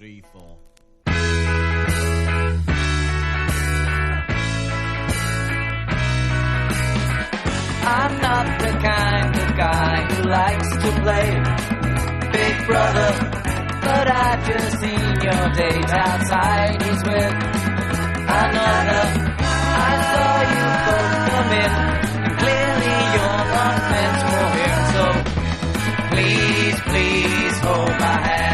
3, 4. I'm not the kind of guy who likes to play Big Brother, but I've just seen your date outside. He's with another. I saw you both come in, and clearly you're not meant for him. So please, please hold my hand.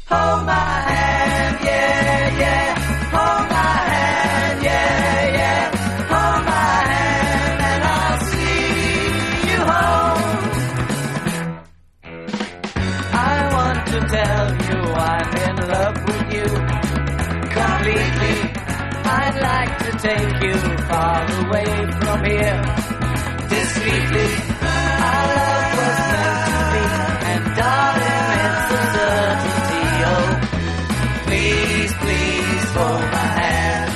Hold my hand, yeah, yeah. Hold my hand, yeah, yeah. Hold my hand and I'll see you home. I want to tell you I'm in love with you completely. I'd like to take you far away from here discreetly. Our love was meant to be, and darling, it's a certainty. Oh, please, please hold my hand.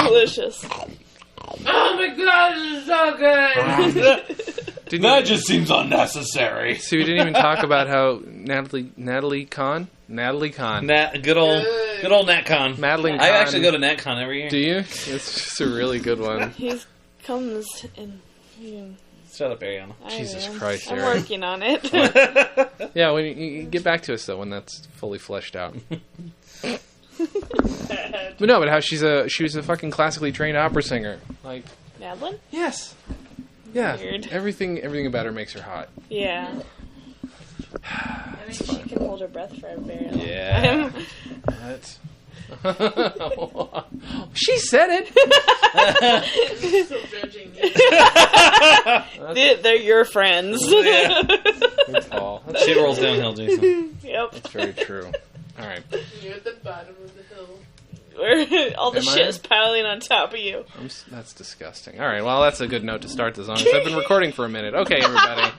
Delicious. Oh my god, this is so good! That just seems unnecessary. So we didn't even talk about how Natalie Kahn? Good old NatCon. Madeline I Kahn. actually go to NatCon every year. Do you? It's just a really good one. He comes in... Shut up, Ariana. Jesus Christ, I'm Aaron. working on it. Yeah, when you get back to us though when that's fully fleshed out. But no, but how she was a fucking classically trained opera singer. Like, Madeline? yes. Yeah. Weird. Everything about her makes her hot. Yeah. I mean, she can hold her breath for a very long Yeah. time. That's... She said it. Still judging you. They're your friends. Yeah. Good call. She rolls downhill, Jason. Yep. That's very true. All right. You're at the bottom of the hill. Where all the Am I? shit is piling on top of you. That's disgusting. All right, well, that's a good note to start the song. I've been recording for a minute. Okay, everybody.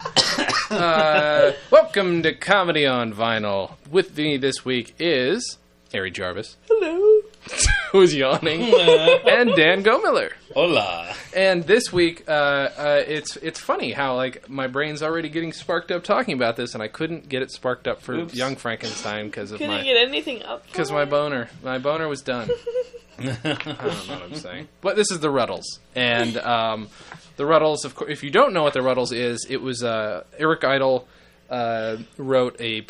Welcome to Comedy on Vinyl. With me this week is Ari Jarvis. Hello. Who's yawning. And Dan Gomiller. Hola. And this week, it's funny how, like, my brain's already getting sparked up talking about this, and I couldn't get it sparked up for Young Frankenstein because of Couldn't get anything up for because my boner was done. I don't know what I'm saying. But this is the Rutles. And the Rutles, of course, if you don't know what the Rutles is, it was Eric Idle wrote a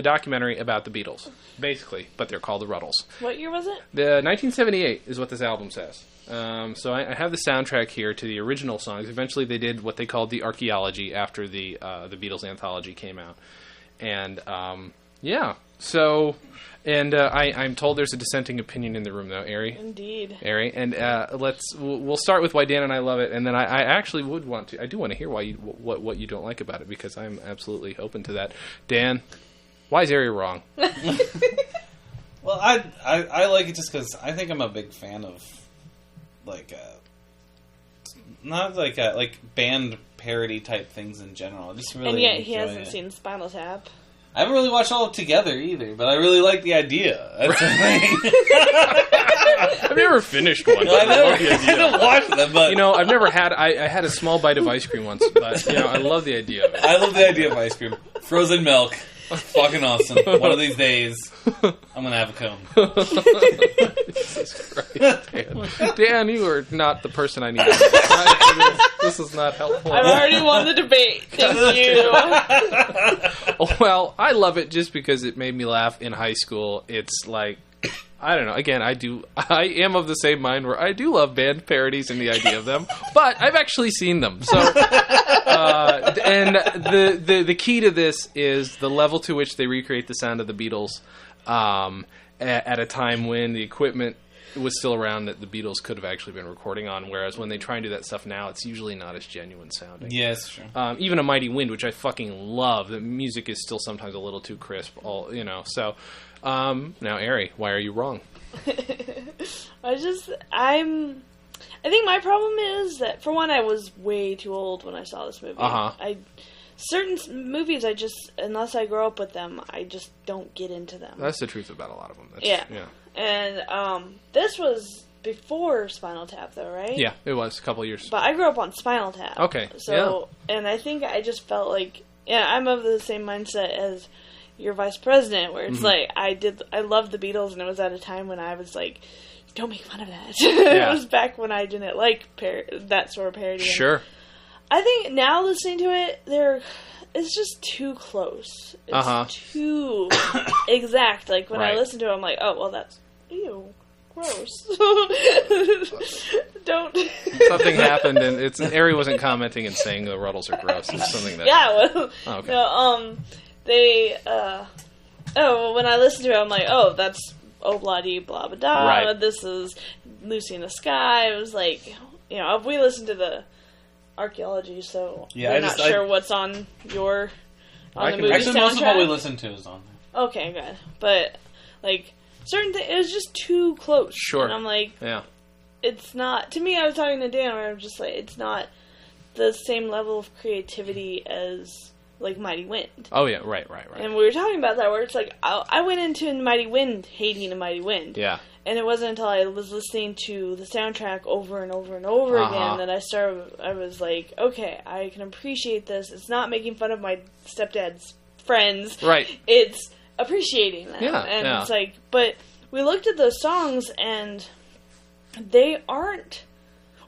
documentary about the Beatles, basically, but they're called the Rutles. What year was it? The 1978 is what this album says. So I have the soundtrack here to the original songs. Eventually, they did what they called the archaeology after the Beatles anthology came out, and yeah. So, and I'm told there's a dissenting opinion in the room, though, Ari. Indeed. Ari, and we'll start with why Dan and I love it, and then I actually would want to. I do want to hear why what you don't like about it, because I'm absolutely open to that. Dan, why is Ari wrong? Well, I like it just because I think I'm a big fan of like band parody type things in general. I just really And yet he enjoy hasn't it. seen Spinal Tap. I haven't really watched all of Together either, but I really like the idea. That's the thing. I've never finished one. I haven't watched them, but You know, I've never had. I had a small bite of ice cream once, but you know, I love the idea of it. I love the idea of ice cream. Frozen milk. Fucking awesome. One of these days, I'm gonna have a cone. Jesus Christ, Dan, you are not the person I need. This is not helpful. I've already won the debate. Thank you. Well, I love it just because it made me laugh in high school. It's like, I don't know. Again, I am of the same mind where I do love band parodies and the idea of them, but I've actually seen them. So, and the key to this is the level to which they recreate the sound of the Beatles at a time when the equipment was still around that the Beatles could have actually been recording on, whereas when they try and do that stuff now, it's usually not as genuine sounding. Yes, sure. Even A Mighty Wind, which I fucking love, the music is still sometimes a little too crisp, so... now, Ari, why are you wrong? I think my problem is that, for one, I was way too old when I saw this movie. Certain movies, unless I grow up with them, I just don't get into them. That's the truth about a lot of them. Yeah. And this was before Spinal Tap, though, right? Yeah, it was a couple of years. But I grew up on Spinal Tap. Okay. So, and I think I just felt like Yeah, I'm of the same mindset as your vice president, where it's like, I loved the Beatles, and it was at a time when I was like, don't make fun of that. Yeah. It was back when I didn't like that sort of parody. Sure. I think now listening to it, it's just too close. It's too exact. Like, when I listen to it, I'm like, oh, well, that's, ew, gross. Don't. Something happened, and Ari wasn't commenting and saying the Rutles are gross. It's something that... Yeah, well, oh, okay. No, when I listen to it, I'm like, oh, that's oh-blah-dee, blah-blah-da. Right. This is Lucy in the Sky. It was like, we listened to the archaeology, so we're not sure what's on the movie soundtrack. Actually, most of what we listen to is on there. Okay, good. But, like, certain things, it was just too close. Sure. And I'm like, yeah. It's not, to me, I was talking to Dan, where I'm just like, it's not the same level of creativity as, like, Mighty Wind. Oh, yeah, right. And we were talking about that, where it's like, I went into Mighty Wind hating a Mighty Wind. Yeah. And it wasn't until I was listening to the soundtrack over and over and over again that I was like, okay, I can appreciate this. It's not making fun of my stepdad's friends. Right. It's appreciating them. Yeah, and yeah. it's like, but we looked at those songs, and they aren't...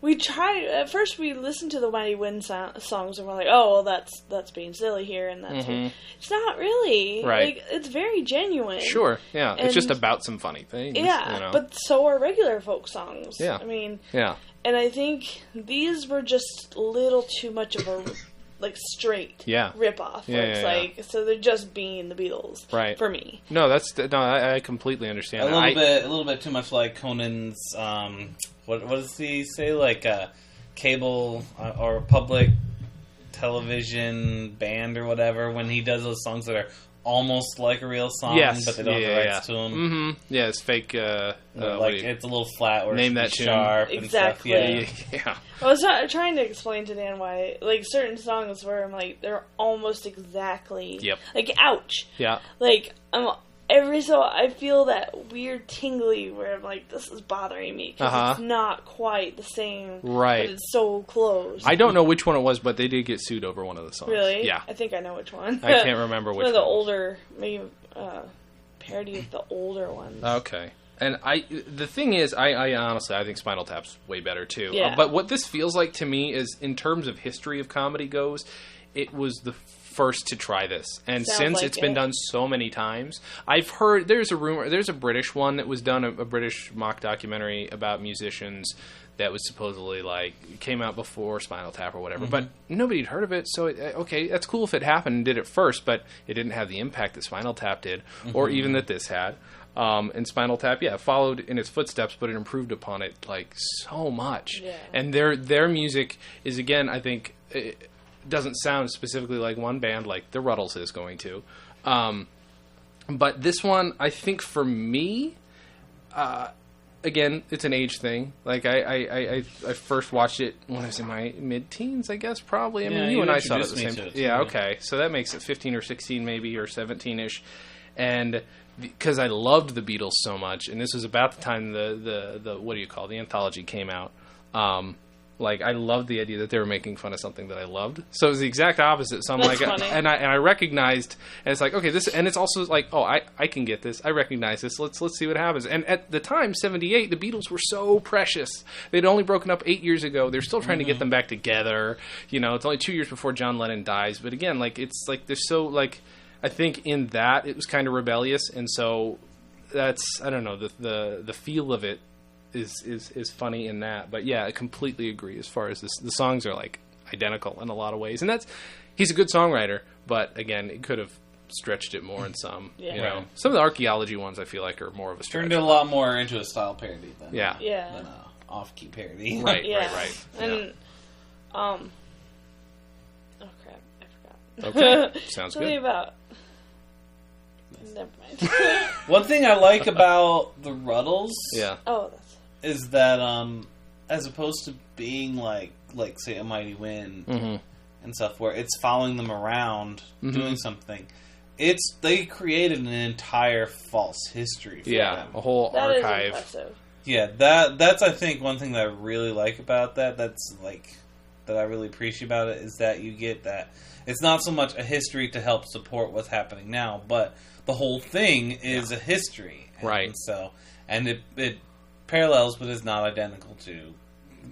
At first we listened to the Mighty Wind songs, and we're like, oh, well, that's being silly here, and that's... It's not really. Right. Like, it's very genuine. Sure, yeah. And, it's just about some funny things. Yeah, but so are regular folk songs. Yeah. I mean... Yeah. And I think these were just a little too much of a, like, straight rip-off. Where it's like, so they're just being the Beatles. Right. For me. No, I completely understand. A little bit too much like Conan's, what does he say? Like, cable or public television band or whatever, when he does those songs that are almost like a real song, but they don't have the rights to them. Mm-hmm. Yeah, it's fake. Like, it's a little flat where name it's that sharp exactly. and stuff. Yeah. I was trying to explain to Dan why, like, certain songs where I'm like, they're almost exactly... Yep. Like, ouch. Yeah. Like, I feel that weird tingly where I'm like, this is bothering me, because it's not quite the same, right? But it's so close. I don't know which one it was, but they did get sued over one of the songs. Really? Yeah. I think I know which one. I can't remember which one. One of the older, maybe parody of the older ones. Okay. And the thing is, I honestly, I think Spinal Tap's way better too. Yeah. But what this feels like to me is, in terms of history of comedy goes, it was the first to try this, and Sounds since like it's been done so many times, I've heard there's a British one that was done, a British mock documentary about musicians that was supposedly like came out before Spinal Tap or whatever, but nobody had heard of it. So okay, that's cool if it happened and did it first, but it didn't have the impact that Spinal Tap did, or even that this had. And Spinal Tap, followed in its footsteps, but it improved upon it like so much. Yeah. And their music is, again, I think. Doesn't sound specifically like one band like the Rutles is going to. But this one, I think for me, again, it's an age thing. Like, I first watched it when I was in my mid-teens, I guess, probably. I mean, you and I saw it at the same time. Yeah, okay. So that makes it 15 or 16 maybe, or 17-ish. And because I loved the Beatles so much, and this was about the time the what do you call it, the anthology came out. Like, I loved the idea that they were making fun of something that I loved. So it was the exact opposite. So I'm That's like, funny. and I recognized, and it's like, okay, this, and it's also like, oh, I can get this. I recognize this. Let's see what happens. And at the time, 78, the Beatles were so precious. They'd only broken up 8 years ago. They're still trying to get them back together. You know, it's only 2 years before John Lennon dies. But again, like, it's like, they're so, like, I think in that, it was kind of rebellious. And so that's, I don't know, the feel of it is funny in that. But yeah, I completely agree as far as this. The songs are like identical in a lot of ways, and he's a good songwriter, but again, it could have stretched it more in some. Yeah. You know, some of the archaeology ones I feel like are more of a stretch. Turned it a lot more into a style parody than than a off-key parody. Right. And oh crap, I forgot. Okay, sounds Something good. about. Never mind. One thing I like about the Rutles, is that as opposed to being like say a Mighty Wind and stuff, where it's following them around doing something, they created an entire false history for them. A whole archive. Is impressive. Yeah, that's I think one thing that I really like about that. That's like that I really appreciate about it is that you get that it's not so much a history to help support what's happening now, but the whole thing is a history, right? And it parallels, but is not identical to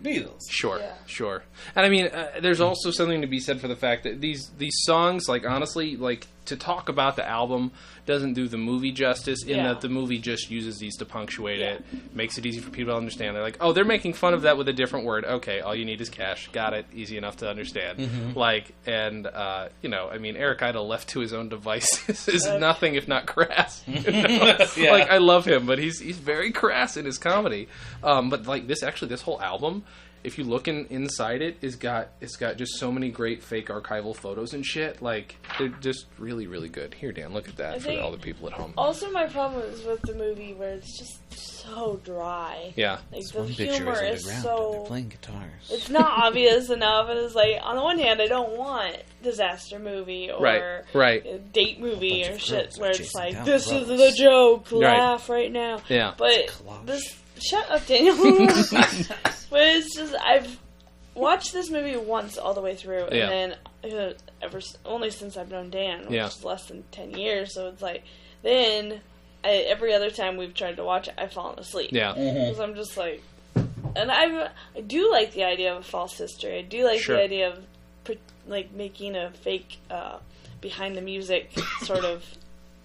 Beatles. Sure. And I mean, there's also something to be said for the fact that these songs, like, honestly, like, to talk about the album doesn't do the movie justice in that the movie just uses these to punctuate it, makes it easy for people to understand. They're like, oh, they're making fun of that with a different word. Okay, all you need is cash. Got it. Easy enough to understand. Mm-hmm. Like, and, you know, I mean, Eric Idle left to his own devices is nothing if not crass. You know? Like, I love him, but he's very crass in his comedy. But, like, this whole album, if you look inside it, it's got just so many great fake archival photos and shit. Like, they're just really, really good. Here, Dan, look at that for all the people at home. Also, my problem is with the movie where it's just so dry. Yeah. Like, the humor is so... They're playing guitars. It's not obvious enough. And it's like, on the one hand, I don't want disaster movie or date movie or shit where it's like, this is the joke, laugh right now. Yeah. But this... Shut up, Daniel. But it's just, I've watched this movie once all the way through, and then only since I've known Dan, which is less than 10 years, so it's like, then every other time we've tried to watch it, I've fallen asleep. Yeah. Because I'm just like, and I do like the idea of a false history. I do like the idea of, like, making a fake behind the music sort of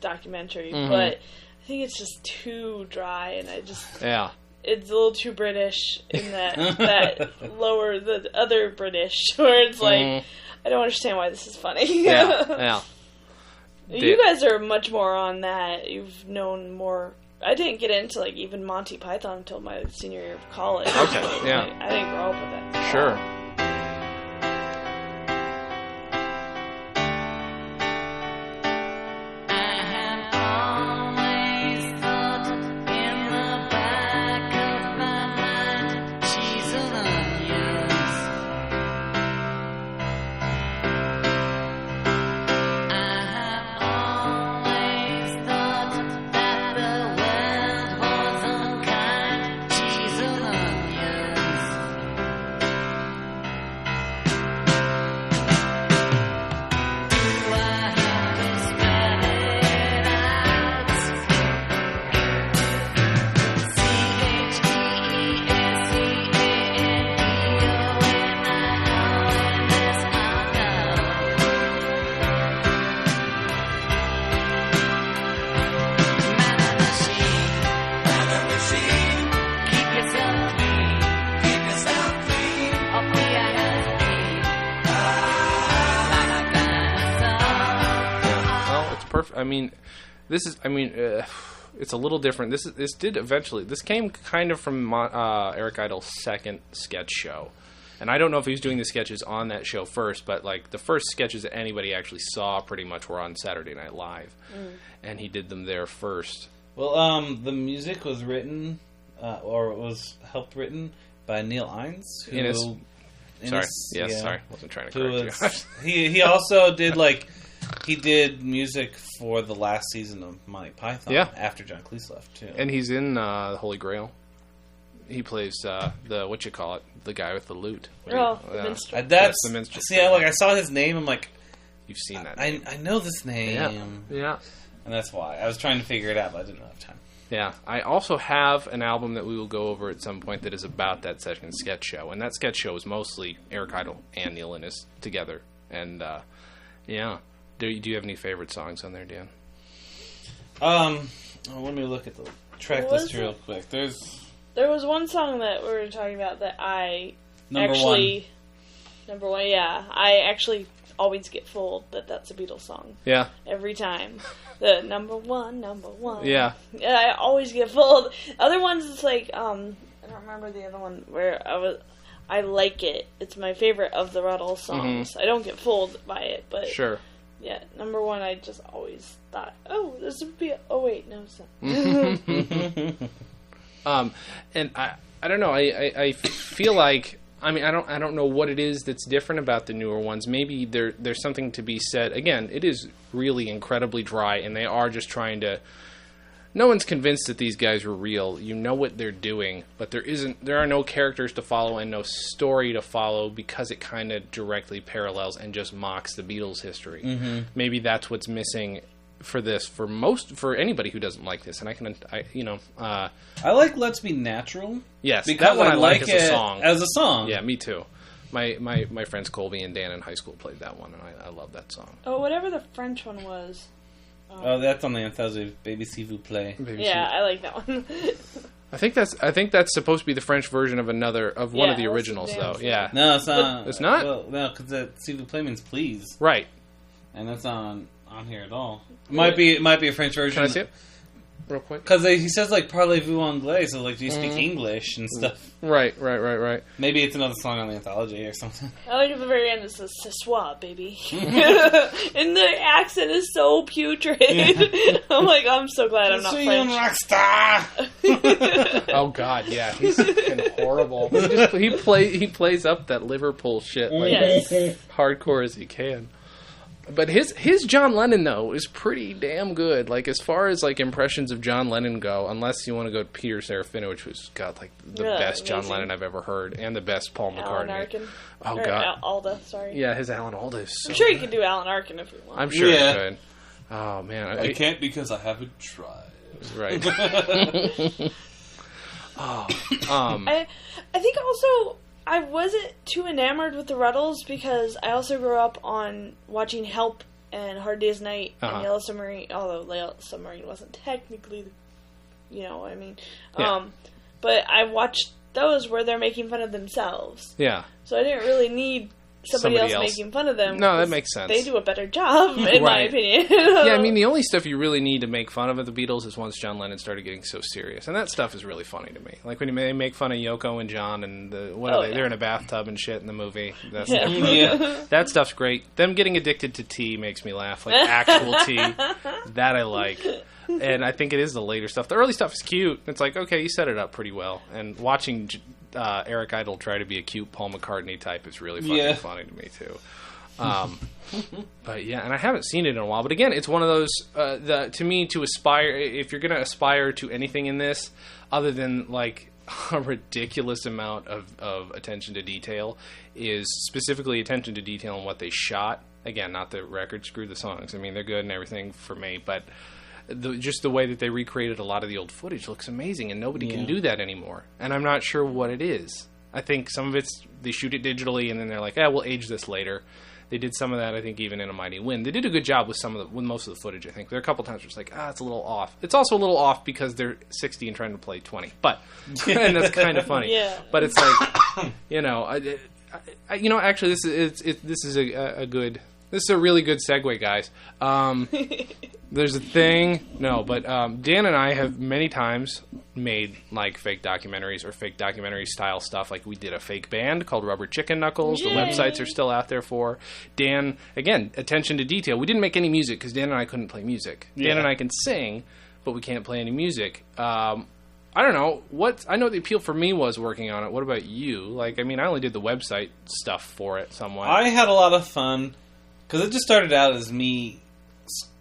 documentary, but I think it's just too dry, and I just... Yeah. It's a little too British in that the other British, where it's like, I don't understand why this is funny. Yeah. You guys are much more on that. You've known more. I didn't get into, like, even Monty Python until my senior year of college. Okay, yeah. I didn't grow up with that. Sure. I mean, it's a little different. This came kind of from Eric Idle's second sketch show. And I don't know if he was doing the sketches on that show first, but, like, the first sketches that anybody actually saw pretty much were on Saturday Night Live. And he did them there first. Well, the music was written, or was helped written by Neil Innes. Sorry. Wasn't trying to correct you. He also did, like... He did music for the last season of Monty Python after John Cleese left, too. And he's in The Holy Grail. He plays the guy with the lute. The minstrel. That's the minstrel. See, I saw his name, I'm like... You've seen that name. I know this name. Yeah. And that's why. I was trying to figure it out, but I didn't have time. Yeah. I also have an album that we will go over at some point that is about that second sketch show. And that sketch show is mostly Eric Idle and Neil Innes together. And, Do you have any favorite songs on there, Dan? Let me look at the track list real quick. There was one song that we were talking about that I Number one, yeah. I actually always get fooled that that's a Beatles song. Yeah. Every time. The number one. Yeah. Yeah, I always get fooled. Other ones, it's like, I don't remember the other one where I like it. It's my favorite of the Rutles songs. I don't get fooled by it, but... Sure. Yeah, number one, I just always thought, oh, this would be... Oh, wait, no, it's not. And I don't know, I feel like... I mean, I don't know what it is that's different about the newer ones. Maybe there's something to be said. Again, it is really incredibly dry, and they are just trying to no one's convinced that these guys were real. You know what they're doing, but there are no characters to follow and no story to follow because it kind of directly parallels and just mocks the Beatles' history. Mm-hmm. Maybe that's what's missing for this for anybody who doesn't like this. And I like Let's Be Natural. Yes, because that one I like as a song. As a song. Yeah, me too. My friends Colby and Dan in high school played that one, and I love that song. Oh, whatever the French one was. That's on the Anthology. Baby S'il vous plaît. I like that one. I think that's supposed to be the French version of one of the originals, though. Yeah. No, it's not. It's not? Well, no, because S'il vous plaît means please. Right. And that's not on here at all. It might be a French version. Can I see it? Real quick. Because he says, like, parlez-vous anglais, so, like, do you speak English and stuff? Right. Maybe it's another song on the Anthology or something. I like at the very end it says, "Ce soir, baby." And the accent is so putrid. Yeah. I'm like, I'm so glad I'm not French. Rockstar! Oh, God, yeah. He's fucking horrible. He plays up that Liverpool shit like hardcore as he can. But his John Lennon, though, is pretty damn good. Like, as far as, like, impressions of John Lennon go, unless you want to go to Peter Serafinowicz, who's got, like, the best amazing John Lennon I've ever heard, and the best Paul McCartney. Alan Arkin. Oh, God. Alda, sorry. Yeah, his Alan Alda is so I'm sure good. you could do Alan Arkin if you want. I'm sure you could. Oh, man. I can't because I haven't tried. Right. I think also I wasn't too enamored with the Rutles because I also grew up on watching Help and Hard Day's Night and Yellow Submarine, although Yellow Submarine wasn't technically, you know what I mean. Yeah. But I watched those where they're making fun of themselves. Yeah. So I didn't really need somebody else making fun of them. No, that makes sense. They do a better job, in my opinion. Yeah, I mean, the only stuff you really need to make fun of the Beatles is once John Lennon started getting so serious. And that stuff is really funny to me. Like when they make fun of Yoko and John and they're in a bathtub and shit in the movie. That stuff's great. Them getting addicted to tea makes me laugh. Like actual tea. That I like. And I think it is the later stuff. The early stuff is cute. It's like, okay, you set it up pretty well. And watching Eric Idle try to be a cute Paul McCartney type is really fucking funny to me, too. But yeah, and I haven't seen it in a while. But again, it's one of those, to me, to aspire, if you're going to aspire to anything in this, other than like a ridiculous amount of attention to detail, is specifically attention to detail in what they shot. Again, not the record, screw the songs. I mean, they're good and everything for me, but just the way that they recreated a lot of the old footage looks amazing, and nobody can do that anymore. And I'm not sure what it is. I think some of it's, they shoot it digitally, and then they're like, we'll age this later. They did some of that, I think, even in A Mighty Wind. They did a good job with most of the footage, I think. There are a couple times where it's like, it's a little off. It's also a little off because they're 60 and trying to play 20. But, and that's kind of funny. Yeah. But it's like, actually, this is a really good segue, guys. There's a thing, Dan and I have many times made like fake documentaries or fake documentary style stuff. Like we did a fake band called Rubber Chicken Knuckles. Yay. The websites are still out there for Dan. Again, attention to detail. We didn't make any music because Dan and I couldn't play music. Yeah. Dan and I can sing, but we can't play any music. I don't know I know the appeal for me was working on it. What about you? Like, I mean, I only did the website stuff for it somewhat. I had a lot of fun because it just started out as me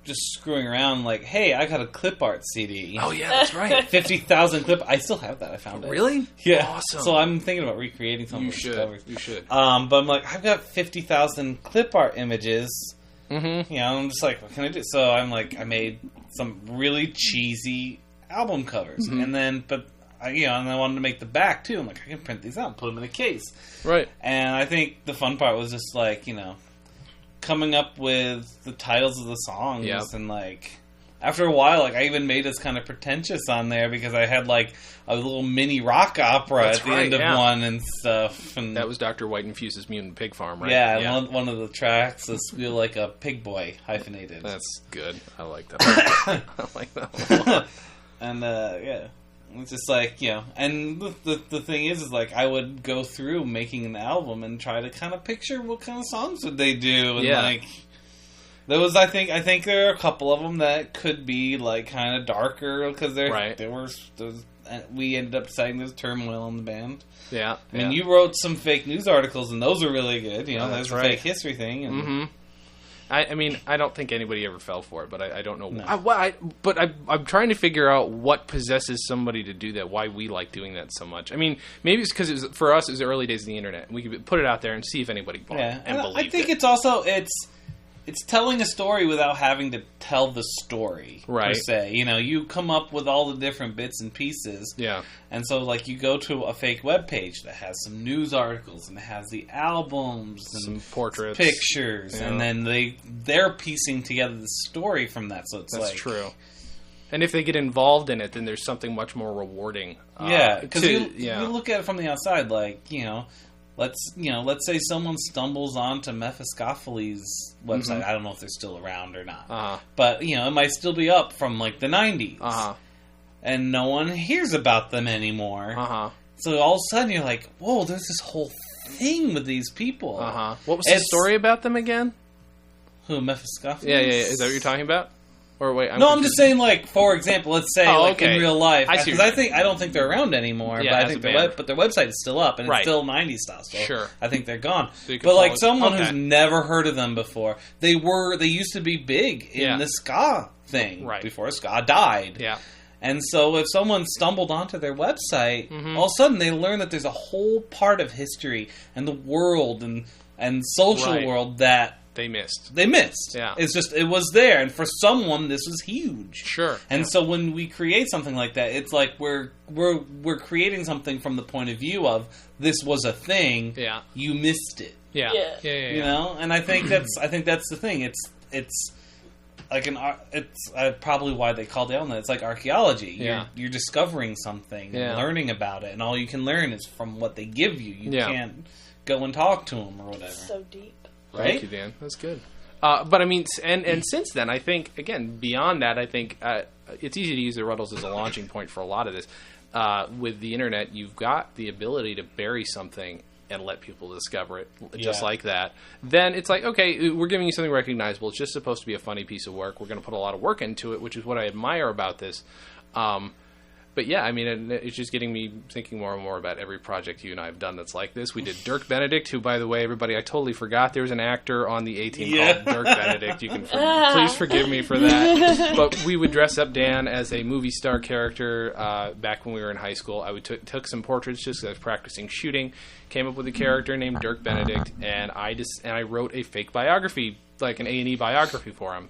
just screwing around like, hey, I got a clip art CD. Oh, yeah, that's right. 50,000 clip. I still have that. I found it. Really? Yeah. Awesome. So I'm thinking about recreating some of the covers. You should. But I'm like, I've got 50,000 clip art images. Mm-hmm. You know, I'm just like, what can I do? So I'm like, I made some really cheesy album covers. Mm-hmm. And then, and I wanted to make the back, too. I'm like, I can print these out and put them in a case. Right. And I think the fun part was just like, coming up with the titles of the songs. Yep. And like after a while, like I even made us kind of pretentious on there because I had like a little mini rock opera at the end of one and stuff. And that was Dr. White Infuse's Mutant Pig Farm, right? Yeah, yeah. One of the tracks is feel like a pig boy hyphenated. That's good. I like that. I like that a lot. And it's just like, and the thing is like I would go through making an album and try to kind of picture what kind of songs would they do, and like there was I think there are a couple of them that could be like kind of darker because we ended up deciding there's turmoil in the band. Yeah, I mean you wrote some fake news articles and those are really good. There's a fake history thing. And, I mean, I don't think anybody ever fell for it, but I don't know. No. I'm trying to figure out what possesses somebody to do that, why we like doing that so much. I mean, maybe it's because for us, it was the early days of the internet. We could put it out there and see if anybody bought it and believed it. I think it's also... It's telling a story without having to tell the story, per se. You know, you come up with all the different bits and pieces. Yeah. And so, like, you go to a fake webpage that has some news articles and it has the albums and some portraits, pictures, and then they're piecing together the story from that. So that's true. And if they get involved in it, then there's something much more rewarding. Because you look at it from the outside, like, you know... Let's say someone stumbles onto Mephistopheles' website. I don't know if they're still around or not. But, you know, it might still be up from, like, the 90s. And no one hears about them anymore. So all of a sudden you're like, whoa, there's this whole thing with these people. What was the story about them again? Who, Mephistopheles? Yeah. Is that what you're talking about? Or wait, I'm just saying, like, for example, let's say, in real life, because I don't think they're around anymore, but I think their website is still up, and it's still 90s stuff, so I think they're gone. So but, like, someone who's never heard of them before, they used to be big in the ska thing, before ska died. Yeah. And so if someone stumbled onto their website, all of a sudden they learn that there's a whole part of history and the world and social world that They missed. Yeah. It's just, it was there. And for someone, this was huge. Sure. And so when we create something like that, it's like we're creating something from the point of view of, this was a thing. Yeah. You missed it. Yeah. You know? And I think that's the thing. It's like it's probably why they call it that. It's like archaeology. You're discovering something and learning about it. And all you can learn is from what they give you. You can't go and talk to them or whatever. So deep. Right? Thank you, Dan. That's good. But I mean, and since then, I think, again, beyond that, I think it's easy to use the Rutles as a launching point for a lot of this. With the internet, you've got the ability to bury something and let people discover it just like that. Then it's like, okay, we're giving you something recognizable. It's just supposed to be a funny piece of work. We're going to put a lot of work into it, which is what I admire about this. But yeah, I mean, it's just getting me thinking more and more about every project you and I have done that's like this. We did Dirk Benedict, who, by the way, everybody, I totally forgot there was an actor on the A-Team called Dirk Benedict. You can please forgive me for that. But we would dress up Dan as a movie star character back when we were in high school. I took some portraits just because I was practicing shooting, came up with a character named Dirk Benedict, and I wrote a fake biography, like an A&E biography for him.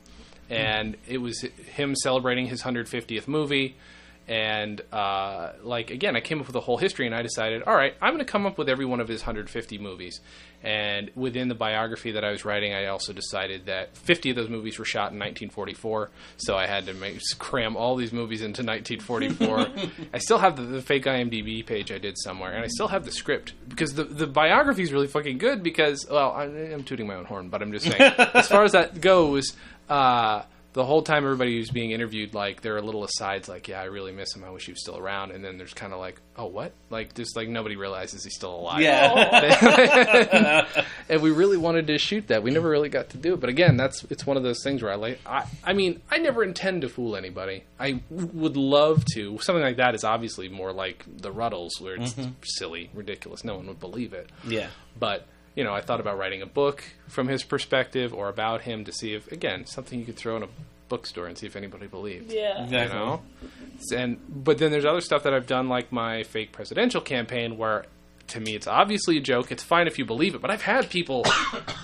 And it was him celebrating his 150th movie. And, again, I came up with a whole history, and I decided, all right, I'm going to come up with every one of his 150 movies. And within the biography that I was writing, I also decided that 50 of those movies were shot in 1944, so I had to cram all these movies into 1944. I still have the fake IMDb page I did somewhere, and I still have the script, because the biography is really fucking good because, well, I'm tooting my own horn, but I'm just saying, as far as that goes, the whole time everybody who's being interviewed, like, there are little asides like, yeah, I really miss him. I wish he was still around. And then there's kind of like, oh, what? Like, just like nobody realizes he's still alive. Yeah. And we really wanted to shoot that. We never really got to do it. But again, it's one of those things where I mean, I never intend to fool anybody. I would love to. Something like that is obviously more like the Rutles, where it's silly, ridiculous. No one would believe it. Yeah. But you know, I thought about writing a book from his perspective or about him to see if, again, something you could throw in a bookstore and see if anybody believed. Yeah. Exactly. You know? But then there's other stuff that I've done, like my fake presidential campaign, where to me it's obviously a joke. It's fine if you believe it. But I've had people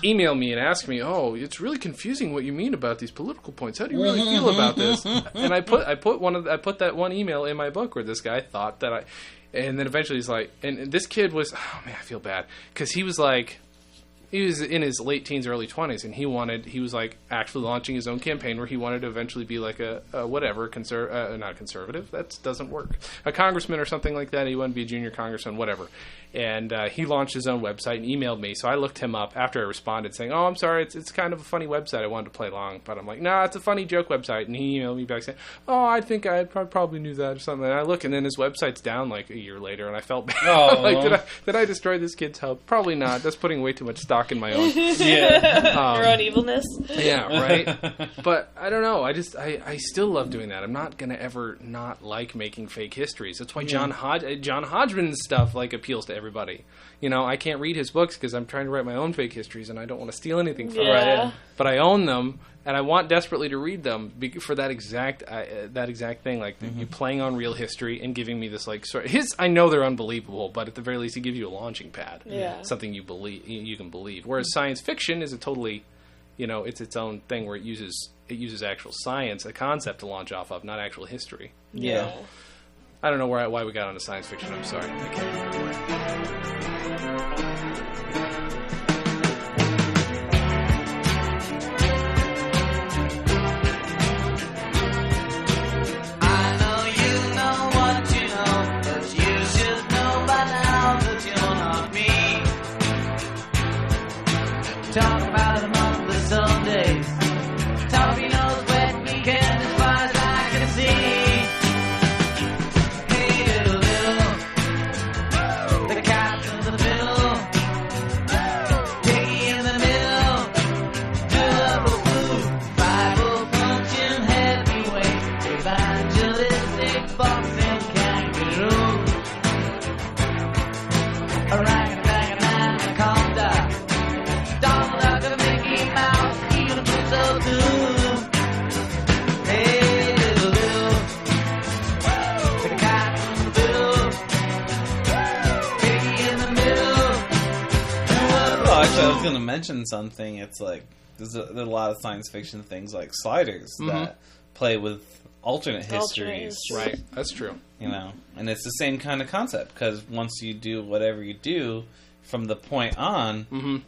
email me and ask me, oh, it's really confusing what you mean about these political points. How do you really feel about this? And I put that one email in my book where this guy thought that and then eventually he's like, and this kid was, oh man, I feel bad. Because he was like, he was in his late teens, early 20s, and he was like actually launching his own campaign where he wanted to eventually be like a whatever, not a conservative, that doesn't work, a congressman or something like that. He wanted to be a junior congressman, whatever. And he launched his own website and emailed me. So I looked him up after I responded saying, oh, I'm sorry, it's kind of a funny website. I wanted to play along. But I'm like, nah, it's a funny joke website. And he emailed me back saying, oh, I think I probably knew that or something. And I look, and then his website's down like a year later, and I felt bad. Like, did I destroy this kid's hope? Probably not. That's putting way too much stock rock in my own. Your own evilness. Yeah, right. But I don't know. I still love doing that. I'm not gonna ever not like making fake histories. That's why John Hodgman's stuff like appeals to everybody. You know, I can't read his books because I'm trying to write my own fake histories, and I don't want to steal anything from it. But I own them, and I want desperately to read them for that exact thing. Like you playing on real history and giving me this like sort. I know they're unbelievable, but at the very least, he gives you a launching pad. Yeah, something you can believe. Whereas science fiction is a totally, it's its own thing where it uses actual science, a concept to launch off of, not actual history. Yeah. I don't know why we got onto science fiction. I'm sorry. I know you know what you know, but you should know by now that you're not me. Talk about a month of Sundays. Toppy knows wet weekend as far as I can see. I was going to mention something. It's like there's a lot of science fiction things like Sliders that play with alternate histories. Right, that's true. And it's the same kind of concept because once you do whatever you do, from the point on,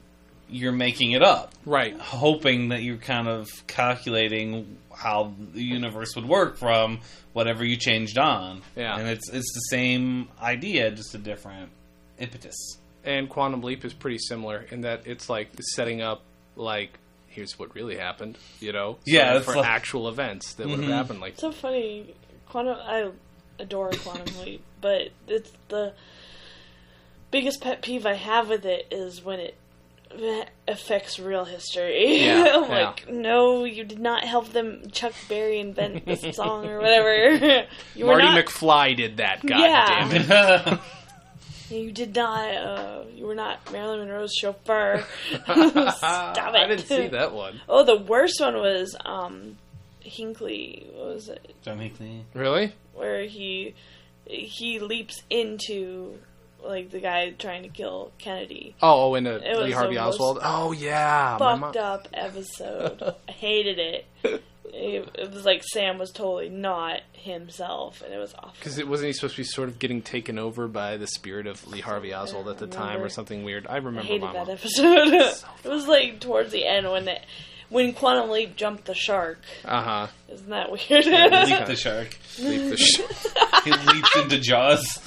you're making it up. Right. Hoping that you're kind of calculating how the universe would work from whatever you changed on. Yeah. And it's the same idea, just a different impetus. And Quantum Leap is pretty similar in that it's like setting up, like, here's what really happened, Yeah, for actual events that would have happened. Like, it's so funny. I adore Quantum Leap, but it's the biggest pet peeve I have with it is when it affects real history. Yeah, no, you did not help them Chuck Berry invent this song or whatever. Marty McFly did that, goddammit. You did not, you were not Marilyn Monroe's chauffeur. Stop it. I didn't see that one. Oh, the worst one was, Hinckley. What was it? John Hinckley. Really? Where he leaps into, like, the guy trying to kill Kennedy. Oh, into Lee Harvey Oswald? Oh, yeah. Fucked up episode. I hated it. It was like Sam was totally not himself, and it was awful. Because wasn't he supposed to be sort of getting taken over by the spirit of Lee Harvey Oswald at the time, or something weird? I remember. I hated that episode. So it was like towards the end when Quantum Leap jumped the shark. Isn't that weird? Yeah, leap the shark. Leap the shark. He leaps into Jaws.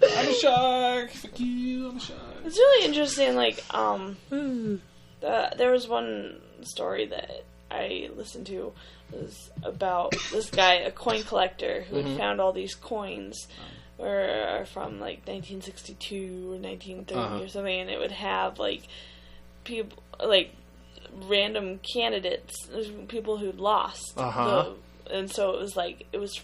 I'm a shark. Fuck you. I'm a shark. It's really interesting. Like, there was one story that I listened to was about this guy, a coin collector, who had found all these coins were from like 1962 or 1930 or something, and it would have like people, like random candidates, people who'd lost, and so it was like it was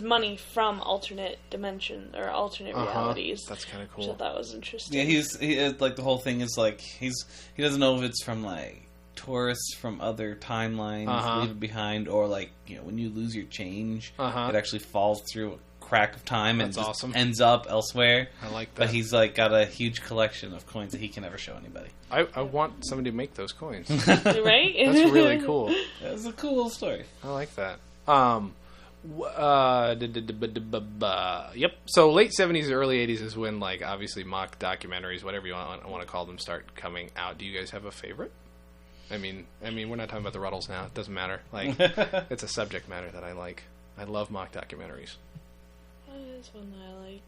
money from alternate dimension or alternate realities. That's kind of cool. Which I thought was interesting. Yeah, he like the whole thing is like he doesn't know if it's from like tourists from other timelines leave it behind, or like when you lose your change, it actually falls through a crack of time and ends up elsewhere. I like that. But he's like got a huge collection of coins that he can never show anybody. I want somebody to make those coins. Right? That's really cool. That's a cool story. I like that. Yep. So late 70s, early 80s is when, like, obviously mock documentaries, whatever you want to call them, start coming out. Do you guys have a favorite? I mean, we're not talking about the Rutles now. It doesn't matter. Like, it's a subject matter that I like. I love mock documentaries. That is one that I like.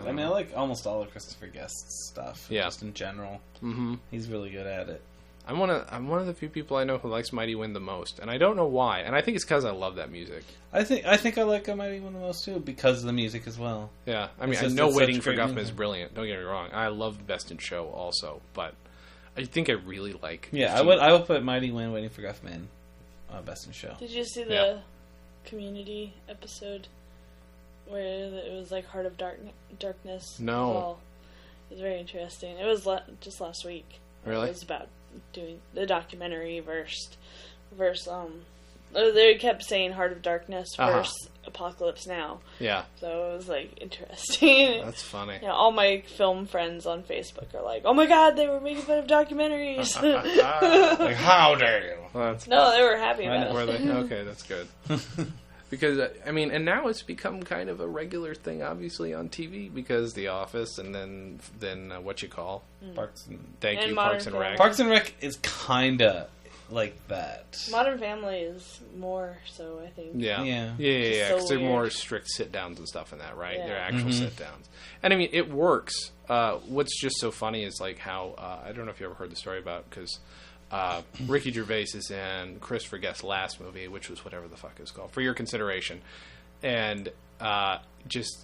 I mean, I like almost all of Christopher Guest's stuff. Yeah. Just in general. Mm-hmm. He's really good at it. I'm one of the few people I know who likes Mighty Wind the most, and I don't know why. And I think it's because I love that music. I think I like Mighty Wind the most too because of the music as well. Yeah, I mean, I know Waiting for Guffman is brilliant. Don't get me wrong. I love Best in Show also, but I think I really like. Yeah, I would put Mighty Wind, Waiting for Guffman, Best in Show. Did you see the Community episode where it was like Heart of Darkness? No. It was very interesting. It was just last week. Really? It was about doing the documentary versus they kept saying Heart of Darkness versus Apocalypse Now. Yeah. So it was like interesting. That's funny. You know, all my film friends on Facebook are like, "Oh my god, they were making fun of documentaries." Like, how dare you? Well, no, they were happy about it. Were they? Okay, that's good. Because, I mean, and now it's become kind of a regular thing, obviously, on TV, because The Office, and then what you call? Parks and... Parks and Rec. Parks and Rec is kind of like that. Modern Family is more so, I think. Yeah, because they're more strict sit-downs and stuff in that, right? Yeah. They're actual sit-downs. And, I mean, it works. What's just so funny is, like, how, I don't know if you ever heard the story about, because... Ricky Gervais is in Christopher Guest's last movie, which was whatever the fuck it was called, For Your Consideration. And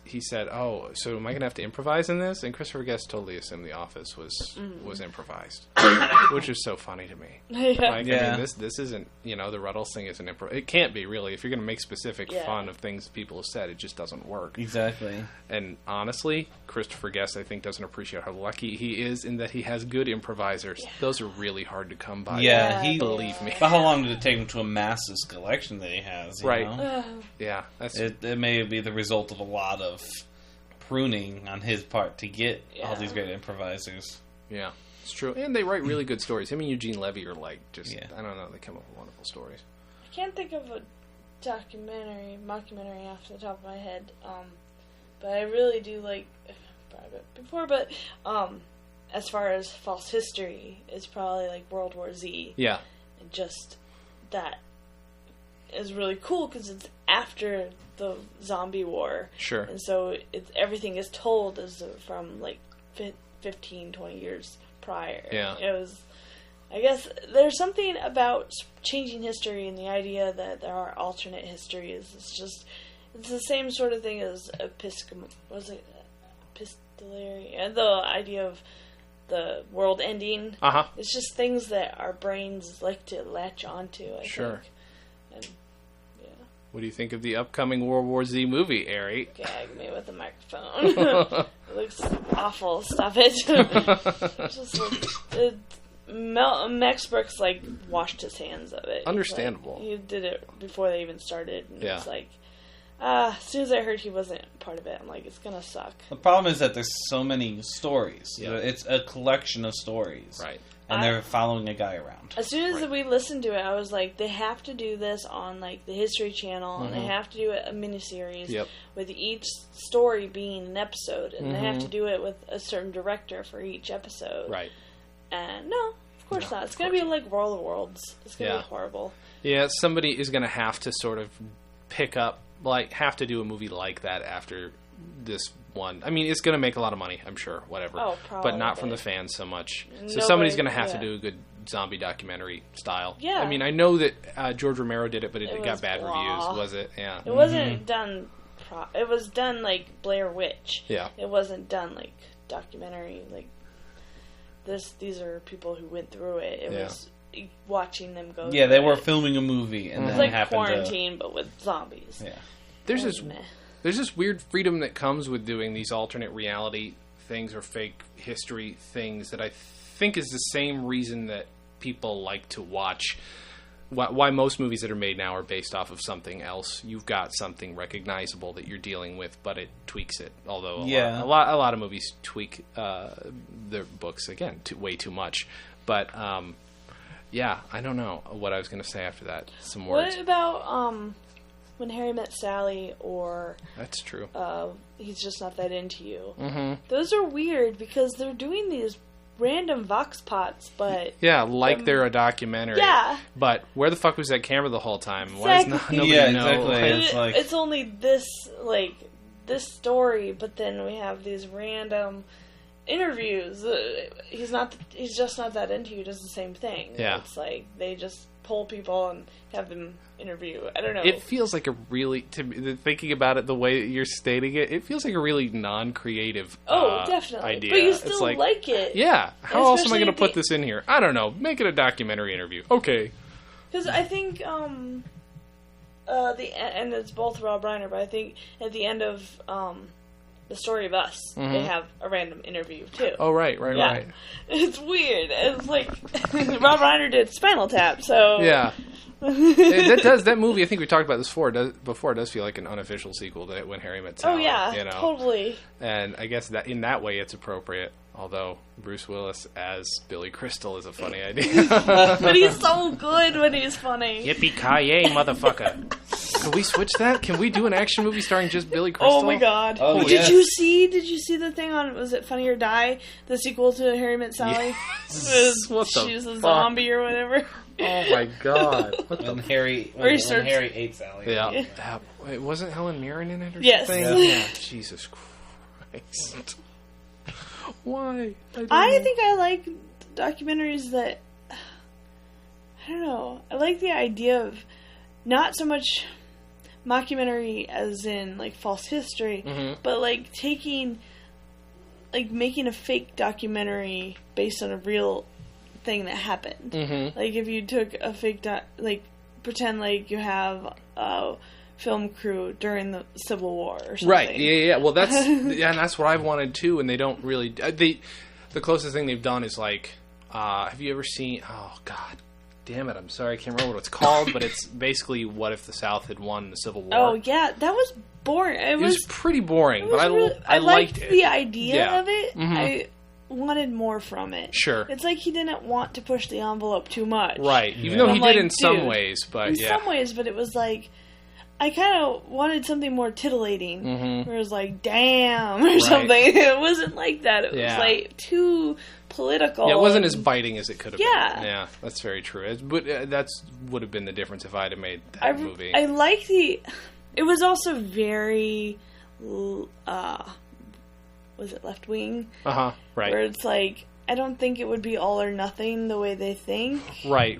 he said, "Oh, so am I going to have to improvise in this?" And Christopher Guest totally assumed The Office was improvised, which is so funny to me. I mean, this isn't, the Rutles thing isn't improv. It can't be, really. If you're going to make specific fun of things people have said, it just doesn't work. Exactly. And honestly, Christopher Guest, I think, doesn't appreciate how lucky he is in that he has good improvisers. Yeah. Those are really hard to come by. Yeah, believe me. But how long did it take him to amass this collection that he has? You know? Yeah, it may be the result of a lot of pruning on his part to get all these great improvisers. Yeah, it's true. And they write really good stories. Him and Eugene Levy are like I don't know, they come up with wonderful stories. I can't think of a mockumentary off the top of my head, but I really do like, brought it up before, but as far as false history, it's probably like World War Z. Yeah. And just that is really cool because it's after the zombie war. Sure. And so everything is told from like 15, 20 years prior. Yeah. It was, I guess, there's something about changing history and the idea that there are alternate histories. It's the same sort of thing as epistolary, and the idea of the world ending. It's just things that our brains like to latch onto, I think. And, what do you think of the upcoming World War Z movie, Ari? Gag me with a microphone. It looks awful. Stop it. Just like, Max Brooks washed his hands of it. Understandable. He did it before they even started. And it's like, as soon as I heard he wasn't part of it, I'm like, it's gonna suck. The problem is that there's so many stories. Yeah. It's a collection of stories. Right. And they're following a guy around. As soon as we listened to it, I was like, they have to do this on the History Channel, and they have to do a miniseries with each story being an episode, and they have to do it with a certain director for each episode. Right. And no, of course not. It's going to be like War of the Worlds. It's going to be horrible. Yeah, somebody is going to have to sort of pick up, have to do a movie like that after this one. I mean, it's going to make a lot of money, I'm sure, whatever. Oh, probably. But not from the fans so much. So somebody's going to have to do a good zombie documentary style. Yeah. I mean, I know that George Romero did it, but it got bad reviews, was it? Yeah. It wasn't done... it was done like Blair Witch. Yeah. It wasn't done like documentary. These are people who went through it. It was watching them go through they were filming a movie and then it was like Quarantine, but with zombies. Yeah. There's this weird freedom that comes with doing these alternate reality things or fake history things that I think is the same reason that people like to watch. Why most movies that are made now are based off of something else. You've got something recognizable that you're dealing with, but it tweaks it. Although a lot of movies tweak their books again way too much. But I don't know what I was going to say after that. Some words. What about When Harry Met Sally or... That's true. He's Just Not That Into You. Mm-hmm. Those are weird because they're doing these random vox pots, but... Yeah, they're a documentary. Yeah. But where the fuck was that camera the whole time? Exactly. Why does nobody know? Exactly. It's only this story, but then we have these random... interviews. He's just not that into you. He does the same thing. Yeah. It's like they just pull people and have them interview. I don't know. It feels like a really, thinking about it the way you're stating it, it feels like a really non-creative definitely. idea. But you still like it. Yeah. How else am I going to put this in here? I don't know. Make it a documentary interview. Okay. Because I think, and it's both Rob Reiner, but I think at the end of The Story of Us, they have a random interview, too. Oh, right. It's weird. It's like, Rob Reiner did Spinal Tap, so... Yeah. That movie, I think we talked about this before, does feel like an unofficial sequel to When Harry Met Sally. Oh, yeah, totally. And I guess that in that way it's appropriate, although Bruce Willis as Billy Crystal is a funny idea. But he's so good when he's funny. Yippee-ki-yay, motherfucker. Can we switch that? Can we do an action movie starring just Billy Crystal? Oh my god. Oh, Did you see the thing on, was it Funny or Die? The sequel to Harry Met Sally? What the She's a zombie or whatever. Oh my god. What when Harry ate Sally. Yeah. It wasn't Helen Mirren in it or yes. something? Yeah. Jesus Christ. Why? I think I like documentaries that, I don't know, I like the idea of not so much mockumentary as in like false history, but like making a fake documentary based on a real thing that happened. Like if you took a fake pretend like you have a film crew during the Civil War or something. Right. Yeah. Well, that's and that's what I've wanted too. And they don't really. The closest thing they've done is like, have you ever seen? Oh God, damn it! I'm sorry, I can't remember what it's called, but it's basically what if the South had won the Civil War. Oh yeah, that was boring. It was pretty boring, but I liked it. The idea of it. I wanted more from it. Sure. It's like he didn't want to push the envelope too much. Right. Even though he did in some ways, but in some ways, but it was like, I kind of wanted something more titillating, where it was like, damn, or something. It wasn't like that. It was like too political. Yeah, it wasn't as biting as it could have been. Yeah, that's very true. But that's would have been the difference if I'd have made that movie. I like it was also very, was it Left Wing? Right. Where it's like, I don't think it would be all or nothing the way they think. Right.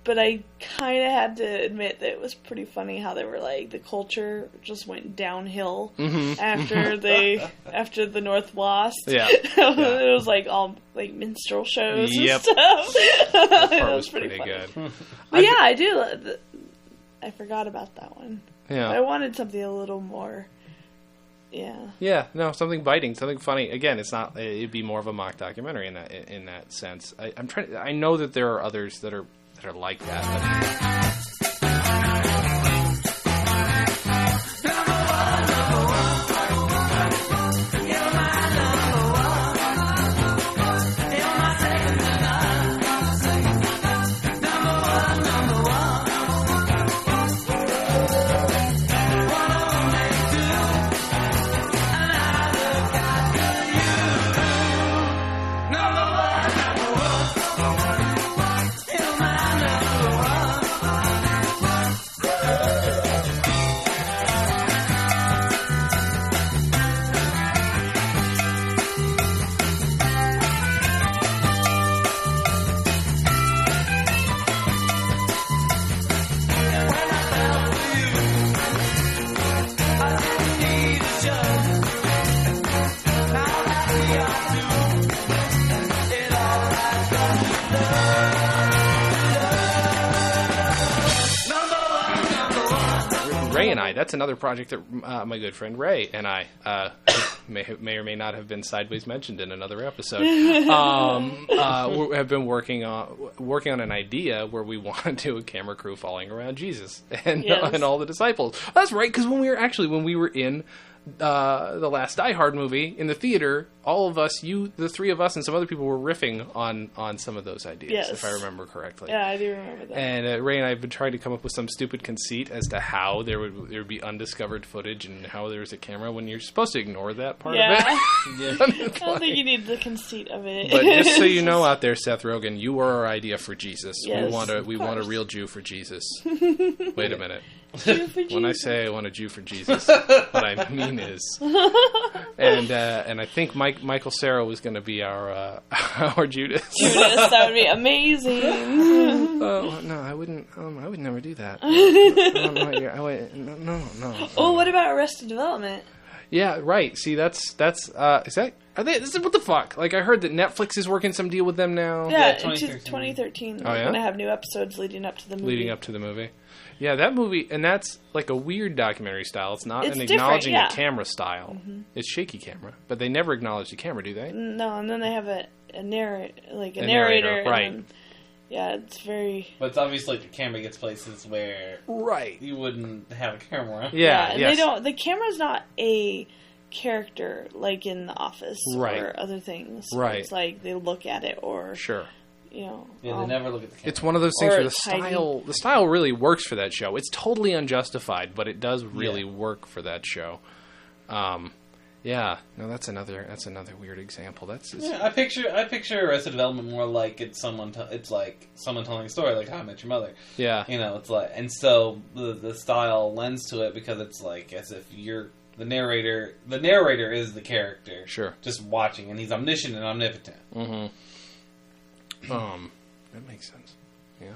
But I kind of had to admit that it was pretty funny how they were like, the culture just went downhill after the North lost. Yeah. It was like all like minstrel shows and stuff. That was pretty good. But yeah, I do. I forgot about that one. Yeah. I wanted something a little more. Yeah. No, something biting, something funny. Again, it's not. It'd be more of a mock documentary in that sense. I'm trying. I know that there are others that are like that. That's another project that my good friend Ray and I may or may not have been sideways mentioned in another episode. Have been working on an idea where we want to do a camera crew following around Jesus and all the disciples. That's right, because when we were in the last Die Hard movie in the theater, all of us, the three of us, and some other people were riffing on some of those ideas, if I remember correctly. Yeah, I do remember that. And Ray and I have been trying to come up with some stupid conceit as to how there would be undiscovered footage and how there was a camera when you're supposed to ignore that part of it. I don't think you need the conceit of it. But just so you know out there, Seth Rogen, you were our idea for Jesus. Yes, we want a real Jew for Jesus. Wait a minute. When I say I want a Jew for Jesus, what I mean is, and I think Michael Cera was going to be our Judas. Judas, that would be amazing. Oh no, I wouldn't. I would never do that. No. Oh, what about Arrested Development? Yeah, right. See, that's is that? What the fuck? Like, I heard that Netflix is working some deal with them now. Yeah, 2013. Oh, yeah? They're going to have new episodes leading up to the movie. Yeah, that movie, and that's like a weird documentary style. It's not an acknowledging a camera style. Mm-hmm. It's shaky camera, but they never acknowledge the camera, do they? No, and then they have a narrator. Right. And, yeah, it's very... But it's obvious, like, the camera gets places where... Right. You wouldn't have a camera. Yeah, and they don't... The camera's not a character, like in The Office or other things. Right. It's like they look at it or... Sure. You know... Yeah, they never look at the camera. It's one of those things where the style really works for that show. It's totally unjustified, but it does really work for that show. Yeah, no, that's another weird example. I picture Arrested Development more like it's like someone telling a story, like How I Met Your Mother. Yeah, you know, it's like, and so the style lends to it because it's like as if you're the narrator. The narrator is the character, sure, just watching, and he's omniscient and omnipotent. Mm-hmm. That makes sense. Yeah.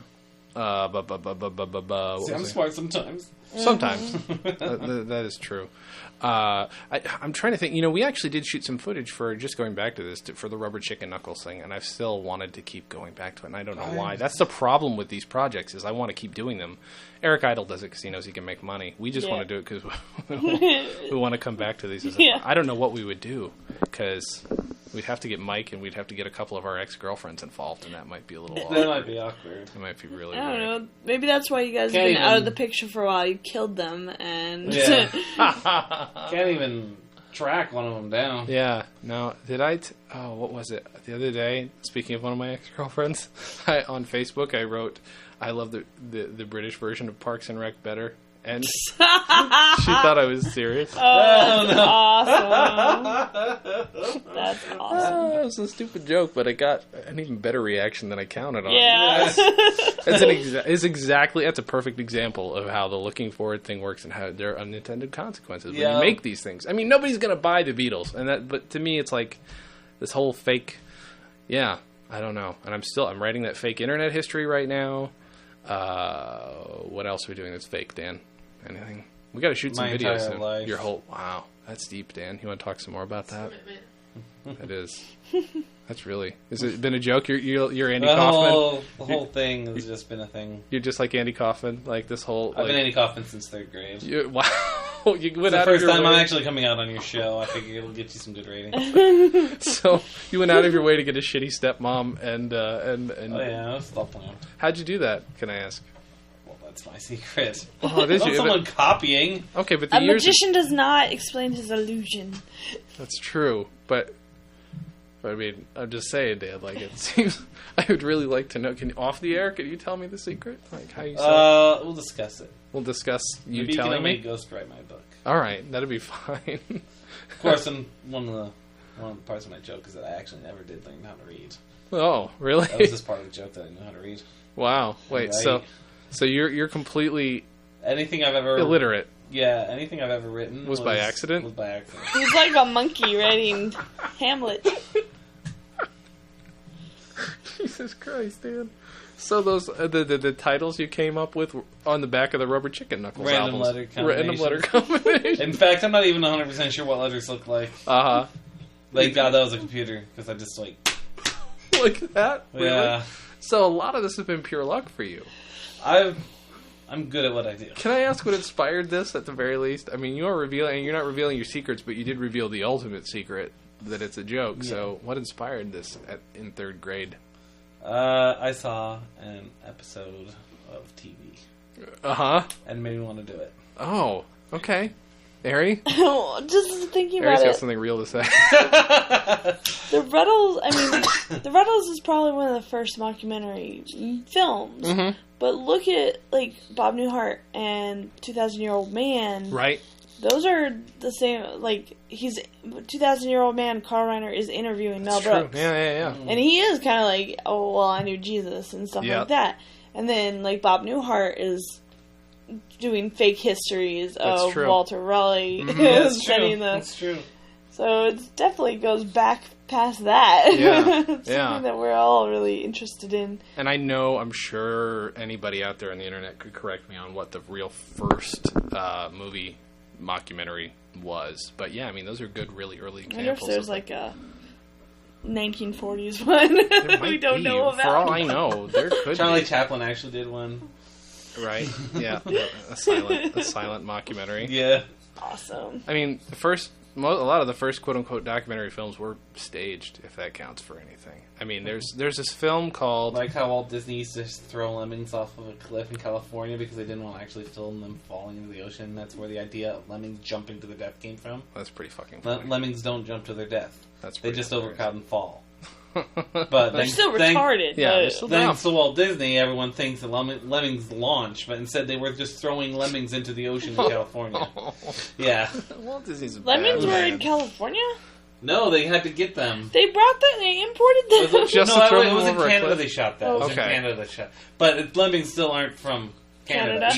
See, I'm smart sometimes. Sometimes. That is true. I'm trying to think. You know, we actually did shoot some footage for, just going back to this, for the Rubber Chicken Knuckles thing, and I've still wanted to keep going back to it, and I don't know why. That's the problem with these projects, is I want to keep doing them. Eric Idle does it because he knows he can make money. We just want to do it because we want to come back to these. I don't know what we would do, because we'd have to get Mike, and we'd have to get a couple of our ex-girlfriends involved, and that might be a little awkward. That might be awkward. It might be really I don't weird. know. Maybe that's why you guys have been out of the picture for a while. You killed them, and... Yeah. Can't even track one of them down. Yeah. No, did I... what was it? The other day, speaking of one of my ex-girlfriends, on Facebook, I wrote, I love the British version of Parks and Rec better. And she thought I was serious. Oh, that's awesome. That's awesome. It was a stupid joke, but it got an even better reaction than I counted on. Yeah. That's a perfect example of how the looking forward thing works and how there are unintended consequences when you make these things. I mean, nobody's going to buy the Beatles, but to me, it's like this whole fake. Yeah, I don't know, and I'm writing that fake internet history right now. What else are we doing that's fake, Dan? Anything? We got to shoot some videos soon. Life. Your whole that's deep, Dan. You want to talk some more about that? That is. That's really. Has it been a joke? You're Andy Kaufman. The whole thing has just been a thing. You're just like Andy Kaufman, like this whole. I've been Andy Kaufman since 3rd grade. Wow. You went it's out the first of your time way. I'm actually coming out on your show. I figure it'll get you some good ratings. So you went out of your way to get a shitty stepmom and. Oh yeah, that's the plan. How'd you do that? Can I ask? Well, that's my secret. Oh, did you? Someone copying. Okay, but a magician does not explain his illusion. That's true, but I mean, I'm just saying, Dan. Like, it seems I would really like to know. Off the air? Can you tell me the secret? Like how you? We'll discuss it. We'll discuss you Maybe telling me. You can ghostwrite my book. All right, that'd be fine. Of course, and one of the parts of my joke is that I actually never did learn how to read. Oh, really? That was just part of the joke that I knew how to read. Wow. Wait. So you're completely anything I've ever illiterate. Yeah, anything I've ever written was by accident. Was by accident. He's like a monkey writing Hamlet. Jesus Christ, Dan. So those the titles you came up with on the back of the Rubber Chicken Knuckles Random albums. Random letter combination. In fact, I'm not even 100% sure what letters look like. Thank God that was a computer, because I just like that. Really? Yeah. So a lot of this has been pure luck for you. I'm good at what I do. Can I ask what inspired this at the very least? I mean, you're not revealing your secrets, but you did reveal the ultimate secret, that it's a joke. Yeah. So what inspired this in 3rd grade? I saw an episode of TV. And made me want to do it. Oh, okay. Harry? Just thinking Harry's about got something real to say. The Rutles is probably one of the first mockumentary films. Mm-hmm. But look at, like, Bob Newhart and 2,000-Year-Old Man. Right. Those are the same, like, 2,000-Year-Old Man, Carl Reiner is interviewing Mel Brooks. Yeah. And he is kind of like, oh, well, I knew Jesus and stuff like that. And then, like, Bob Newhart is doing fake histories of Walter Raleigh. That's true. That's true. So it definitely goes back past that. Yeah. Something that we're all really interested in. And I'm sure anybody out there on the internet could correct me on what the real first movie mockumentary was. But yeah, I mean, those are good, really early examples. I wonder if there's like a 1940s one we don't know about. For all I know, there could Charlie be. Chaplin actually did one. Right? Yeah. a silent mockumentary. Yeah. Awesome. I mean, a lot of the first quote-unquote documentary films were staged, if that counts for anything. I mean, there's this film called... Like how Walt Disney used to throw lemmings off of a cliff in California because they didn't want to actually film them falling into the ocean. That's where the idea of lemmings jumping to their death came from. That's pretty fucking funny. Lemmings don't jump to their death. They just overcrowd and fall. But they're still retarded. Thanks to Walt Disney, everyone thinks that lemmings launch, but instead they were just throwing lemmings into the ocean in California. Yeah. Walt Disney's a lemmings were in California? No, they had to get them. They brought them. They imported them. It was in Canada they shot that. It was in Canada they shot. But lemmings still aren't from Canada.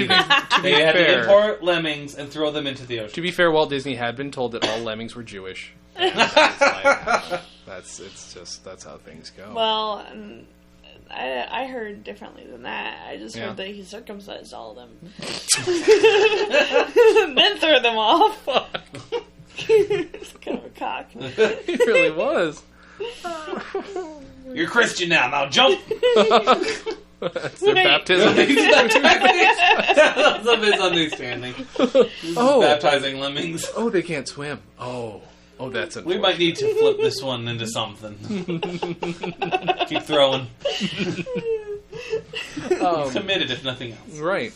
They had to import lemmings and throw them into the ocean. To be fair, Walt Disney had been told that all lemmings were Jewish. That's how things go. Well, I heard differently than that. I just heard that he circumcised all of them, then threw them off. It's kind of a cock. He really was. You're Christian now. Now jump. That's their baptism. That's a misunderstanding. Baptizing lemmings. Oh, they can't swim. Oh, that's unfortunate. We might need to flip this one into something. Keep throwing. Committed, if nothing else. Right.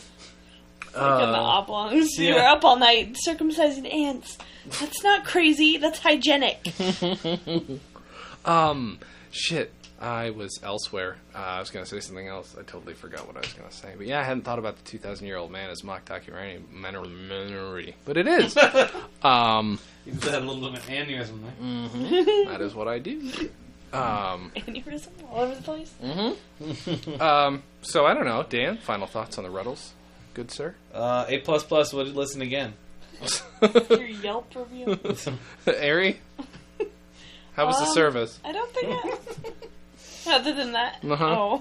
Like in the oblongs. You were up all night circumcising ants. That's not crazy. That's hygienic. Shit. I was elsewhere. I was going to say something else. I totally forgot what I was going to say. But yeah, I hadn't thought about the 2,000-year-old man as mock documentary. But it is. You just had a little bit of an aneurysm there. Mm-hmm. That is what I do. Aneurysm all over the place? Mm-hmm. So I don't know. Dan, final thoughts on the Rutles? Good, sir? A++ would listen again. Your Yelp review? Ari? How was the service? I don't think other than that. Uh-huh.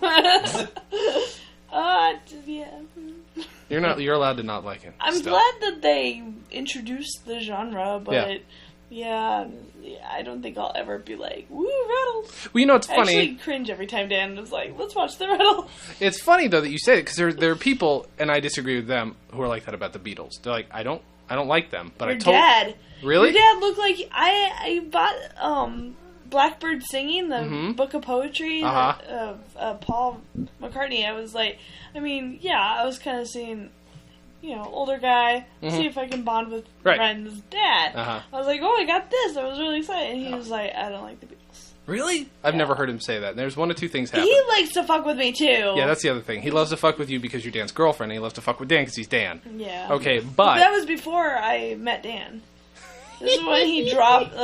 Yeah. You're allowed to not like it. I'm glad that they introduced the genre, but I don't think I'll ever be like, woo, Rutles. Well, you know, it's funny. I actually cringe every time Dan is like, let's watch the Rutles. It's funny, though, that you say it, because there are people, and I disagree with them, who are like that about the Beatles. They're like, I don't like them, but Your dad. Really? Your dad looked like... I bought Blackbird Singing, the book of poetry of Paul McCartney. I was like... I mean, I was kind of seeing... older guy, see if I can bond with friend's dad. I was like, I got this. I was really excited. And he was like, I don't like the Beatles. Really? I've never heard him say that. There's one of two things happen. He likes to fuck with me, too. Yeah, that's the other thing. He loves to fuck with you because you're Dan's girlfriend, and he loves to fuck with Dan because he's Dan. Yeah. Okay, but... That was before I met Dan. This is when he dropped,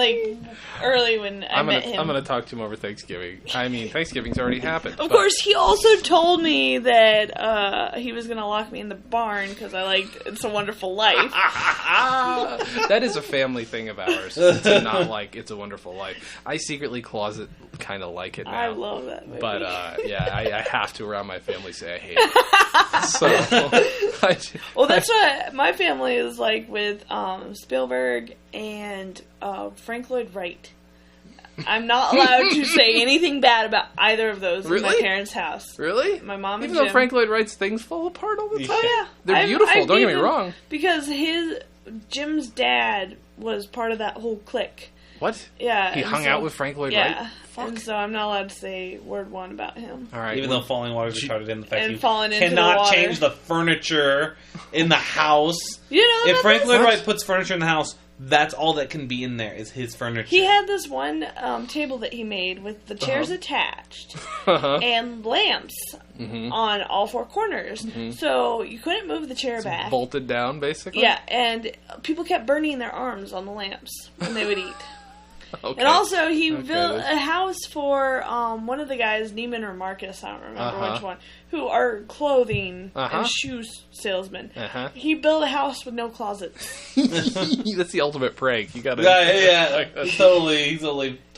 early when I met him. I'm going to talk to him over Thanksgiving. I mean, Thanksgiving's already happened. Of course, he also told me that he was going to lock me in the barn because I liked It's a Wonderful Life. That is a family thing of ours, to not like It's a Wonderful Life. I secretly closet kind of like it now. I love that movie. But, I have to around my family say I hate it. So, well, that's what my family is like with Spielberg and Frank Lloyd Wright. I'm not allowed to say anything bad about either of those in my parents' house. Really? My mom Even and though Frank Lloyd Wright's things fall apart all the time? Oh, yeah. They're beautiful, don't get me wrong. Because Jim's dad was part of that whole clique. What? Yeah. He hung out with Frank Lloyd Wright? Yeah. And so I'm not allowed to say word one about him. All right. Even though Falling Waters retarded in the fact and you cannot change the furniture in the house. If Frank Lloyd Wright puts furniture in the house, that's all that can be in there is his furniture. He had this one table that he made with the chairs attached and lamps on all four corners. So you couldn't move the chair back. Bolted down, basically? Yeah, and people kept burning their arms on the lamps when they would eat. Okay. And also, he built a house for one of the guys, Neiman or Marcus, I don't remember which one, who are clothing and shoe salesmen. He built a house with no closets. That's the ultimate prank. You gotta... Yeah. He's totally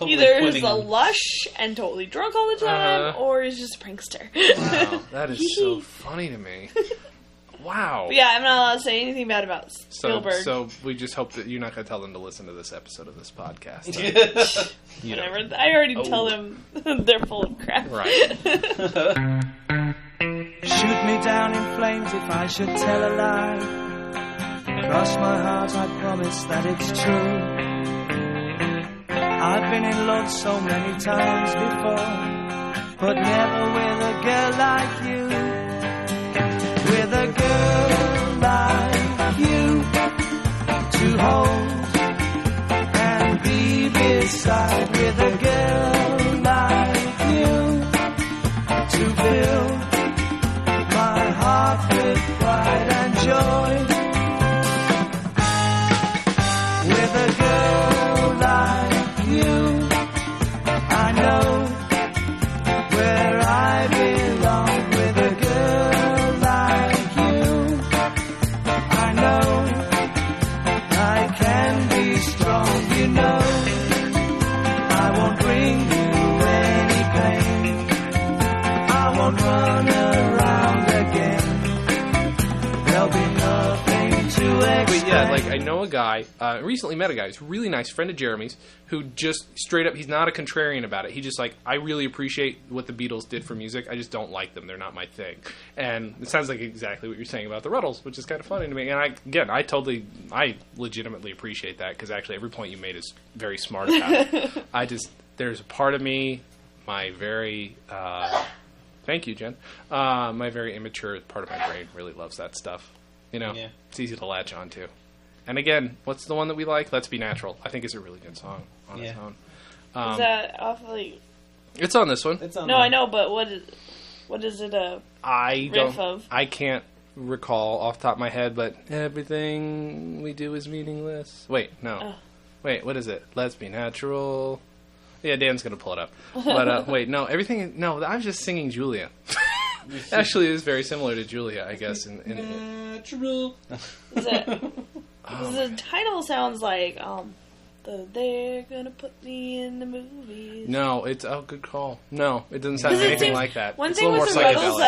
either he's a lush and totally drunk all the time, or he's just a prankster. Wow, that is so funny to me. Wow. But yeah, I'm not allowed to say anything bad about Spielberg. So we just hope that you're not going to tell them to listen to this episode of this podcast. Whatever. I already tell them they're full of crap. Right. Shoot me down in flames if I should tell a lie. Cross my heart, I promise that it's true. I've been in love so many times before, but never with a girl like you. With a girl like you to hold and be beside. With a girl like you to fill my heart with pride and joy. With a girl like you, I know where I belong. With a girl like you, I know I can be strong. You know I won't bring you any pain. I won't run around again. There'll be nothing to explain. But yeah, like I know a guy, recently met a guy who's a really nice friend of Jeremy's, who just straight up, he's not a contrarian about it. He just like, I really appreciate what the Beatles did for music. I just don't like them. They're not my thing. And it sounds like exactly what you're saying about the Rutles, which is kind of funny to me. And I legitimately appreciate that, because actually every point you made is very smart about it. There's a part of me, my very, thank you, Jen, my very immature part of my brain really loves that stuff. You know, It's easy to latch on to. And again, what's the one that we like? Let's Be Natural. I think it's a really good song on its own. Is that awfully... It's on this one. I know, but what is it a riff of? I can't recall off the top of my head, but everything we do is meaningless. Wait, no. Wait, what is it? Let's Be Natural. Yeah, Dan's going to pull it up. But wait, no, I was just singing Julia. Actually, it is very similar to Julia, I guess. Natural. The title sounds like they're gonna put me in the movies. No, it's good call. No, it doesn't sound anything like that. One it's thing with the Rutles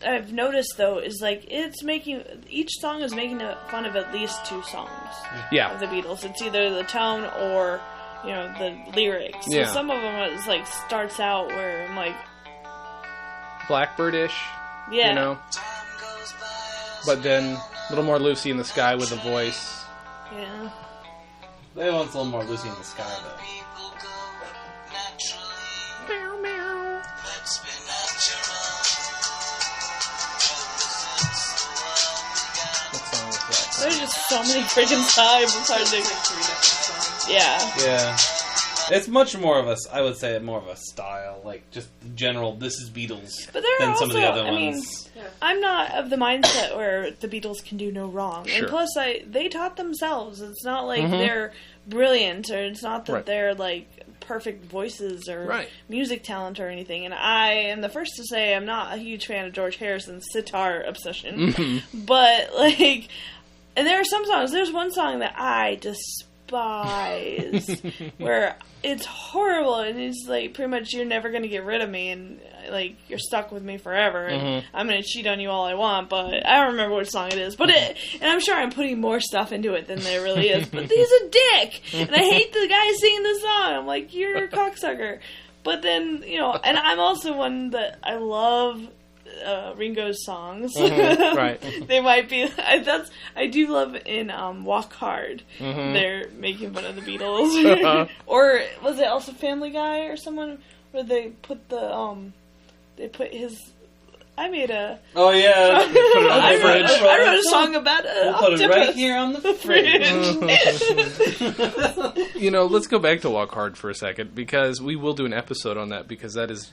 I've noticed though is like each song is making fun of at least two songs. Yeah. Of the Beatles. It's either the tone or the lyrics. So some of them is like starts out where I'm like Blackbird-ish. Yeah. You know. But then a little more Lucy in the Sky with a voice. Yeah. They want a little more Lucy in the Sky, though. Meow, meow. What song was that? There's just so many freaking times. It's hard to... Yeah. It's much more of I would say more of a style, like just general, this is Beatles, but than also, some of the other ones. I'm not of the mindset where the Beatles can do no wrong. Sure. And plus, they taught themselves. It's not like they're brilliant, or it's not that they're like perfect voices or music talent or anything. And I am the first to say I'm not a huge fan of George Harrison's sitar obsession. But like, and there are some songs. There's one song that I despise, where it's horrible, and it's like pretty much you're never going to get rid of me, and like you're stuck with me forever, and I'm going to cheat on you all I want, but I don't remember which song it is, but and I'm sure I'm putting more stuff into it than there really is, but he's a dick, and I hate the guy singing the song. I'm like, you're a cocksucker. But then, and I'm also one that I love Ringo's songs. Right. They might be. I do love in Walk Hard. They're making fun of the Beatles. Or was it also Family Guy or someone where they put his. I made a. Oh yeah. Put it on the fridge. I wrote a song about we'll put it right here on the fridge. Let's go back to Walk Hard for a second, because we will do an episode on that, because that is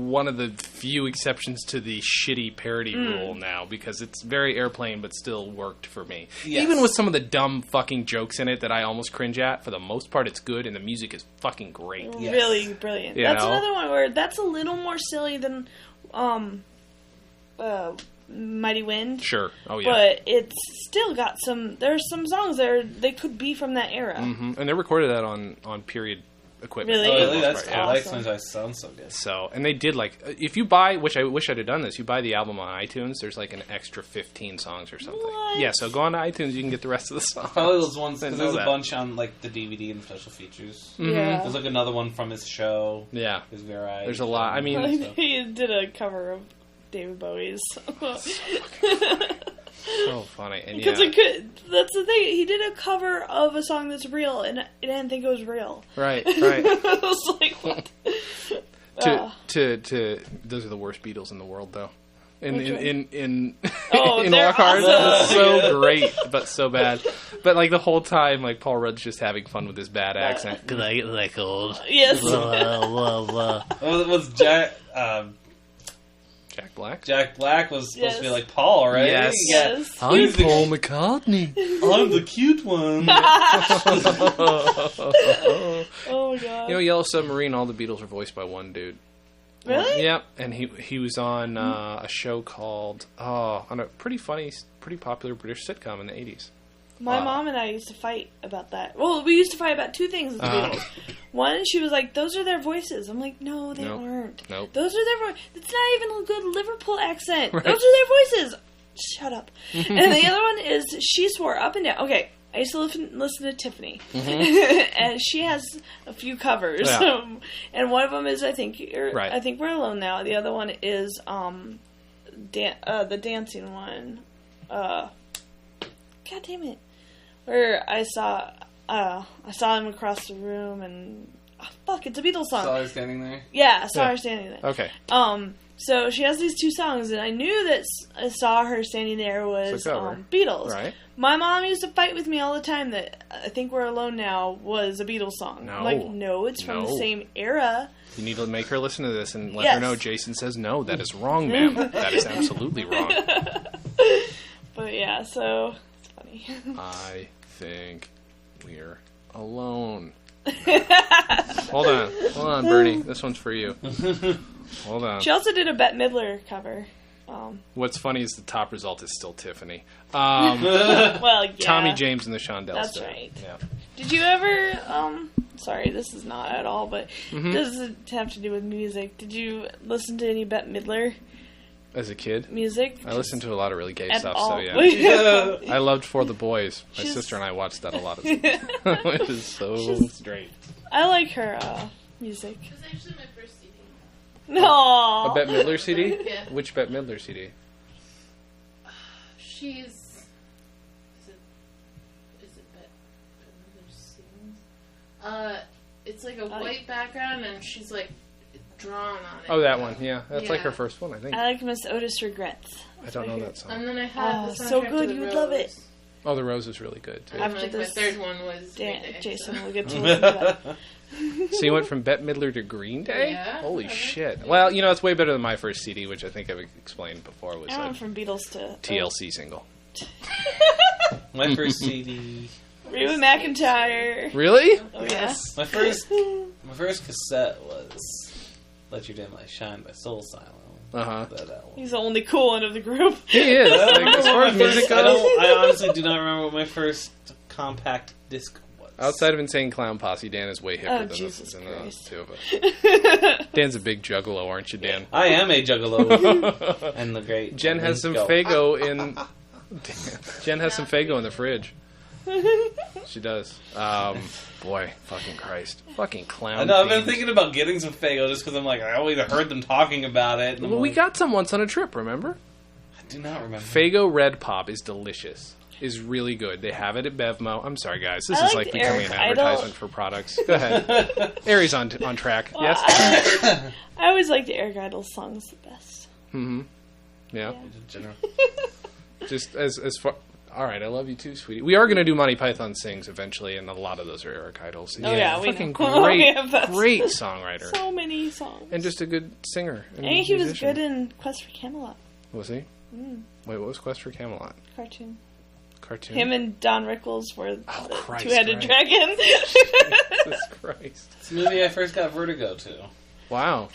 one of the few exceptions to the shitty parody rule now, because it's very Airplane, but still worked for me. Yes. Even with some of the dumb fucking jokes in it that I almost cringe at, for the most part, it's good, and the music is fucking great. Yes. Really brilliant. That's another one where that's a little more silly than Mighty Wind. Sure. Oh, yeah. But it's still got there's some songs there, they could be from that era. Mm-hmm. And they recorded that on period equipment. Really? Oh, really? That's cool. That explains why it sounds so good. So, and they did, like, if you buy, which I wish I'd have done this, you buy the album on iTunes, there's like an extra 15 songs or something. What? Yeah, so go on to iTunes, you can get the rest of the songs. Probably those ones, because there's a bunch on, like, the DVD and special features. Mm-hmm. Yeah. There's, like, another one from his show. Yeah. His variety. There's a lot. I mean... He did a cover of David Bowie's. So funny. And because that's the thing. He did a cover of a song that's real, and I didn't think it was real. Right. I was like, what? Those are the worst Beatles in the world, though. In Rock Hard, awesome. it's so great, but so bad. But like the whole time, like Paul Rudd's just having fun with his bad accent. Could I get like old? Yes. Was Jack Black? Jack Black was supposed to be like Paul, right? Yes. I'm Paul McCartney. I'm the cute one. Oh my god. Yellow Submarine, all the Beatles are voiced by one dude. Really? Yep, and he was on a show called on a pretty funny, pretty popular British sitcom in the 80s. My mom and I used to fight about that. Well, we used to fight about two things with the Beatles. One, she was like, "Those are their voices." I'm like, "No, they aren't. Nope. Those are their voices. It's not even a good Liverpool accent. Right. Those are their voices." Shut up. And the other one is she swore up and down. Okay, I used to listen to Tiffany, and she has a few covers, and one of them is I think We're Alone Now. The other one is the dancing one. God damn it! Where I saw him across the room, and it's a Beatles song. Saw her standing there. Yeah, I saw her standing there. Okay. So she has these two songs, and I knew that I Saw Her Standing There was Beatles. Right. My mom used to fight with me all the time that I Think We're Alone Now was a Beatles song. No. I'm like, no, it's from the same era. You need to make her listen to this and let her know Jason says no. That is wrong, ma'am. That is absolutely wrong. But yeah, so it's funny. I think we're alone. Hold on, Bernie. This one's for you. Hold on. She also did a Bette Midler cover. What's funny is the top result is still Tiffany. Well, yeah. Tommy James and the Shondells. That's right. Yeah. Did you ever? Sorry, this is not at all, but does it have to do with music? Did you listen to any Bette Midler? As a kid? Music? I listened to a lot of really gay stuff, all. so yeah. I loved For the Boys. My sister and I watched that a lot. It is so straight. I like her music. It was actually my first CD. No. A Bette Midler CD? Yeah. Which Bette Midler CD? She's... Is it Bette Midler Sings? It's like a white background, and she's like drawn on it. Oh, that one. Yeah, that's like her first one, I think. I like Miss Otis Regrets. I don't know that song. And then I had the so soundtrack good, to you would Rose. love it. Oh, The Rose is really good, too. And After like this, my third one was Green Day, Jason will get to listen to that. So you went from Bette Midler to Green Day? Yeah. Holy shit. Well, it's way better than my first CD, which I think I've explained before. Was I went from Beatles to... TLC single. My first CD... Reba McEntire. Really? Oh, yeah. My first cassette was Let Your Dim Light Shine by Soul Asylum. He's the only cool one of the group. He is. As far as music goes. I honestly do not remember what my first compact disc was. Outside of Insane Clown Posse, Dan is way hipper than the two of us. Dan's a big juggalo, aren't you, Dan? I am a juggalo. And the great Jen has some Faygo in... Jen has some Faygo in the fridge. She does. Boy, fucking Christ. Fucking clown. I know, I've been thinking about getting some Faygo just because I'm like, I always heard them talking about it. Well, we got some once on a trip, remember? I do not remember. Faygo Red Pop is delicious. Is really good. They have it at Bevmo. I'm sorry, guys. This is like becoming an advertisement for products. Go ahead. Aries on track. Well, Yes? I always liked Eric Idle's songs the best. Mm-hmm. Yeah. General. Just as far... All right, I love you too, sweetie. We are going to do Monty Python Sings eventually, and a lot of those are Eric Idles. Oh, yeah, we fucking know. great songwriter. So many songs. And just a good singer. And he was good in Quest for Camelot. Was he? Mm. Wait, what was Quest for Camelot? Cartoon. Him and Don Rickles were the two-headed Christ. dragon. Jesus Christ. It's the movie I first got vertigo to. Wow.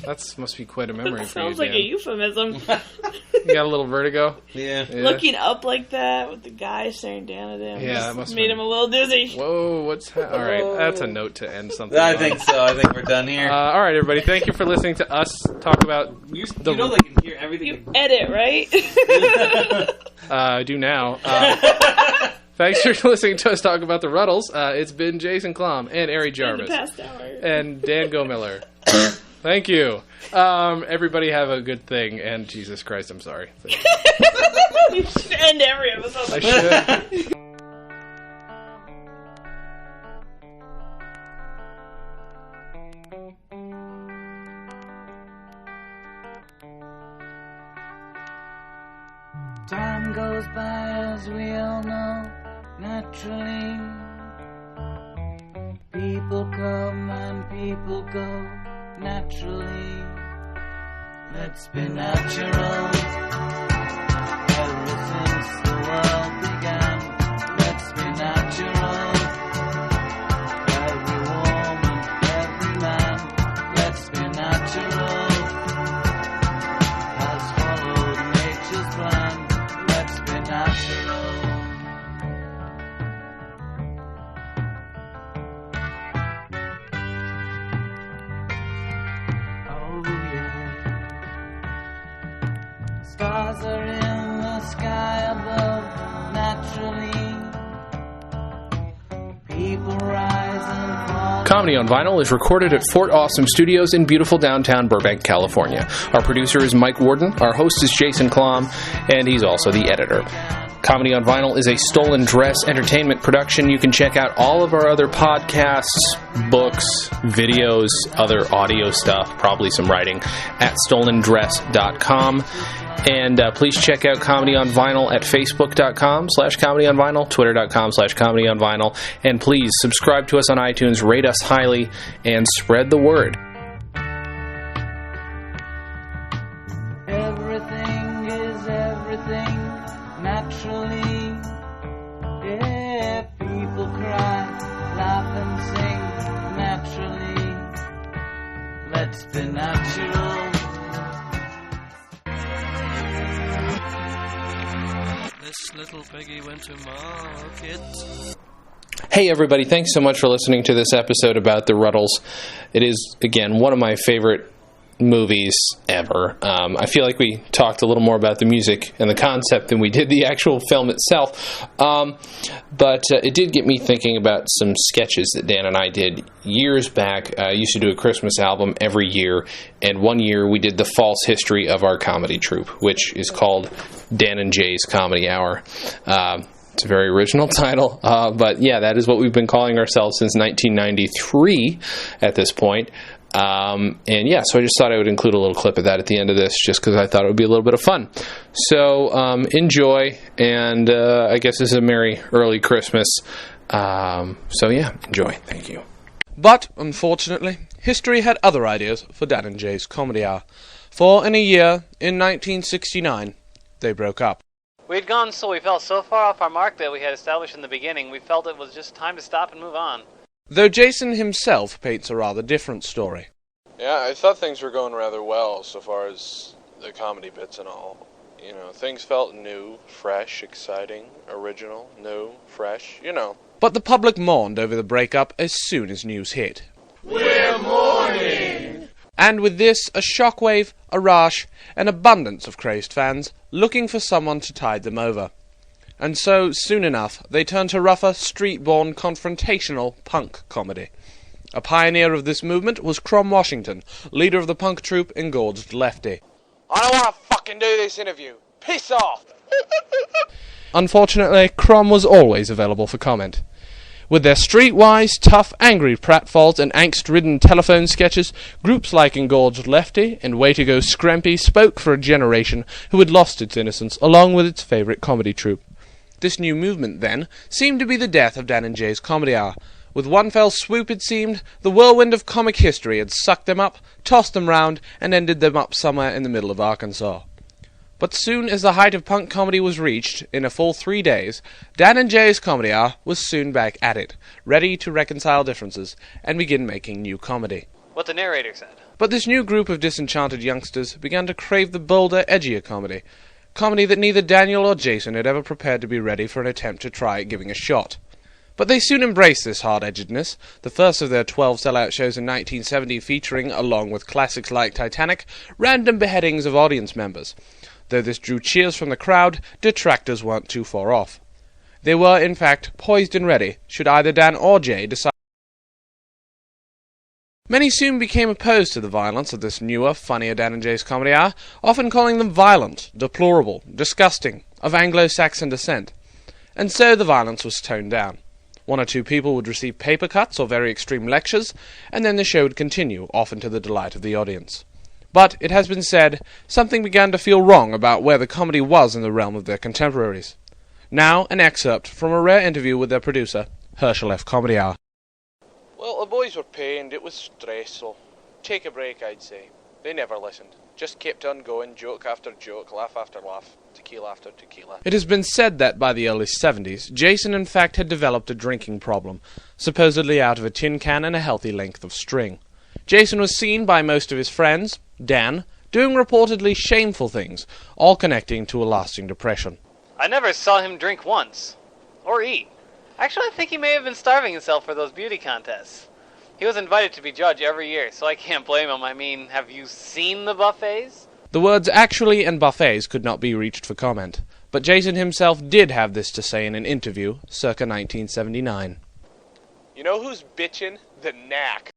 That must be quite a memory for you, Sounds like Dan. a euphemism. You got a little vertigo? Yeah. Looking up like that with the guy staring down at him. Yeah, that must made him a little dizzy. Whoa, all right, that's a note to end something. I think so. I think we're done here. All right, everybody. Thank you for listening to us talk about... You know they can hear everything. You edit, right? I do now. Thanks for listening to us talk about the Rutles. It's been Jason Klum and Ari Jarvis. In the past hour. And Dan Go-Miller. Thank you. Everybody have a good thing, and Jesus Christ, I'm sorry. You should end every episode. I should. Time goes by, as we all know, naturally. People come and people go, naturally. Let's be natural. Ever since the world began, let's be natural. Every woman, every man, let's be natural. Has followed nature's plan, let's be natural. Stars are in the sky above, naturally. People rise and fall. Comedy on Vinyl is recorded at Fort Awesome Studios in beautiful downtown Burbank, California. Our producer is Mike Warden, our host is Jason Klum, and he's also the editor. Comedy on Vinyl is a Stolen Dress entertainment production. You can check out all of our other podcasts, books, videos, other audio stuff, probably some writing, at stolendress.com. And please check out Comedy on Vinyl at facebook.com/Comedy on Vinyl, twitter.com/Comedy on Vinyl, and please subscribe to us on iTunes, rate us highly, and spread the word. Everything is everything, naturally. Yeah, people cry, laugh and sing, naturally. Let's be natural. This little piggy went to market. Hey everybody, thanks so much for listening to this episode about the Rutles. It is, again, one of my favorite movies ever. I feel like we talked a little more about the music and the concept than we did the actual film itself. But it did get me thinking about some sketches that Dan and I did years back. I used to do a Christmas album every year, and one year we did the false history of our comedy troupe, which is called Dan and Jay's Comedy Hour. It's a very original title, but yeah, that is what we've been calling ourselves since 1993 at this point. And yeah, so I just thought I would include a little clip of that at the end of this, just because I thought it would be a little bit of fun. So enjoy, and I guess this is a merry early Christmas. So yeah, enjoy. Thank you. But, unfortunately, history had other ideas for Dan and Jay's Comedy Hour. For in a year, in 1969, they broke up. We felt so far off our mark that we had established in the beginning, we felt it was just time to stop and move on. Though Jason himself paints a rather different story. Yeah, I thought things were going rather well so far as the comedy bits and all. You know, things felt new, fresh, exciting, original, new, fresh, you know. But the public mourned over the breakup as soon as news hit. We're mourning! And with this, a shockwave, a rush, an abundance of crazed fans looking for someone to tide them over. And so, soon enough, they turned to rougher, street-born, confrontational punk comedy. A pioneer of this movement was Crom Washington, leader of the punk troupe Engorged Lefty. I don't want to fucking do this interview. Piss off! Unfortunately, Crom was always available for comment. With their streetwise, tough, angry pratfalls and angst-ridden telephone sketches, groups like Engorged Lefty and Way to Go Scrampy spoke for a generation who had lost its innocence along with its favourite comedy troupe. This new movement, then, seemed to be the death of Dan and Jay's Comedy Hour. With one fell swoop, it seemed, the whirlwind of comic history had sucked them up, tossed them round, and ended them up somewhere in the middle of Arkansas. But soon as the height of punk comedy was reached, in a full 3 days, Dan and Jay's Comedy Hour was soon back at it, ready to reconcile differences, and begin making new comedy. What the narrator said. But this new group of disenchanted youngsters began to crave the bolder, edgier comedy. Comedy that neither Daniel or Jason had ever prepared to be ready for an attempt to try at giving a shot. But they soon embraced this hard-edgedness, the first of their 12 sellout shows in 1970 featuring, along with classics like Titanic, random beheadings of audience members. Though this drew cheers from the crowd, detractors weren't too far off. They were, in fact, poised and ready, should either Dan or Jay decide. Many soon became opposed to the violence of this newer, funnier Dan and Jay's Comedy Hour, often calling them violent, deplorable, disgusting, of Anglo-Saxon descent. And so the violence was toned down. One or two people would receive paper cuts or very extreme lectures, and then the show would continue, often to the delight of the audience. But, it has been said, something began to feel wrong about where the comedy was in the realm of their contemporaries. Now, an excerpt from a rare interview with their producer, Herschel F. Comedy Hour. Well, the boys were pained. It was stressful. Take a break, I'd say. They never listened. Just kept on going, joke after joke, laugh after laugh, tequila after tequila. It has been said that by the early 70s, Jason in fact had developed a drinking problem, supposedly out of a tin can and a healthy length of string. Jason was seen by most of his friends, Dan, doing reportedly shameful things, all connecting to a lasting depression. I never saw him drink once. Or eat. Actually, I think he may have been starving himself for those beauty contests. He was invited to be judge every year, so I can't blame him. I mean, have you seen the buffets? The words actually and buffets could not be reached for comment, but Jason himself did have this to say in an interview, circa 1979. You know who's bitchin'? The Knack.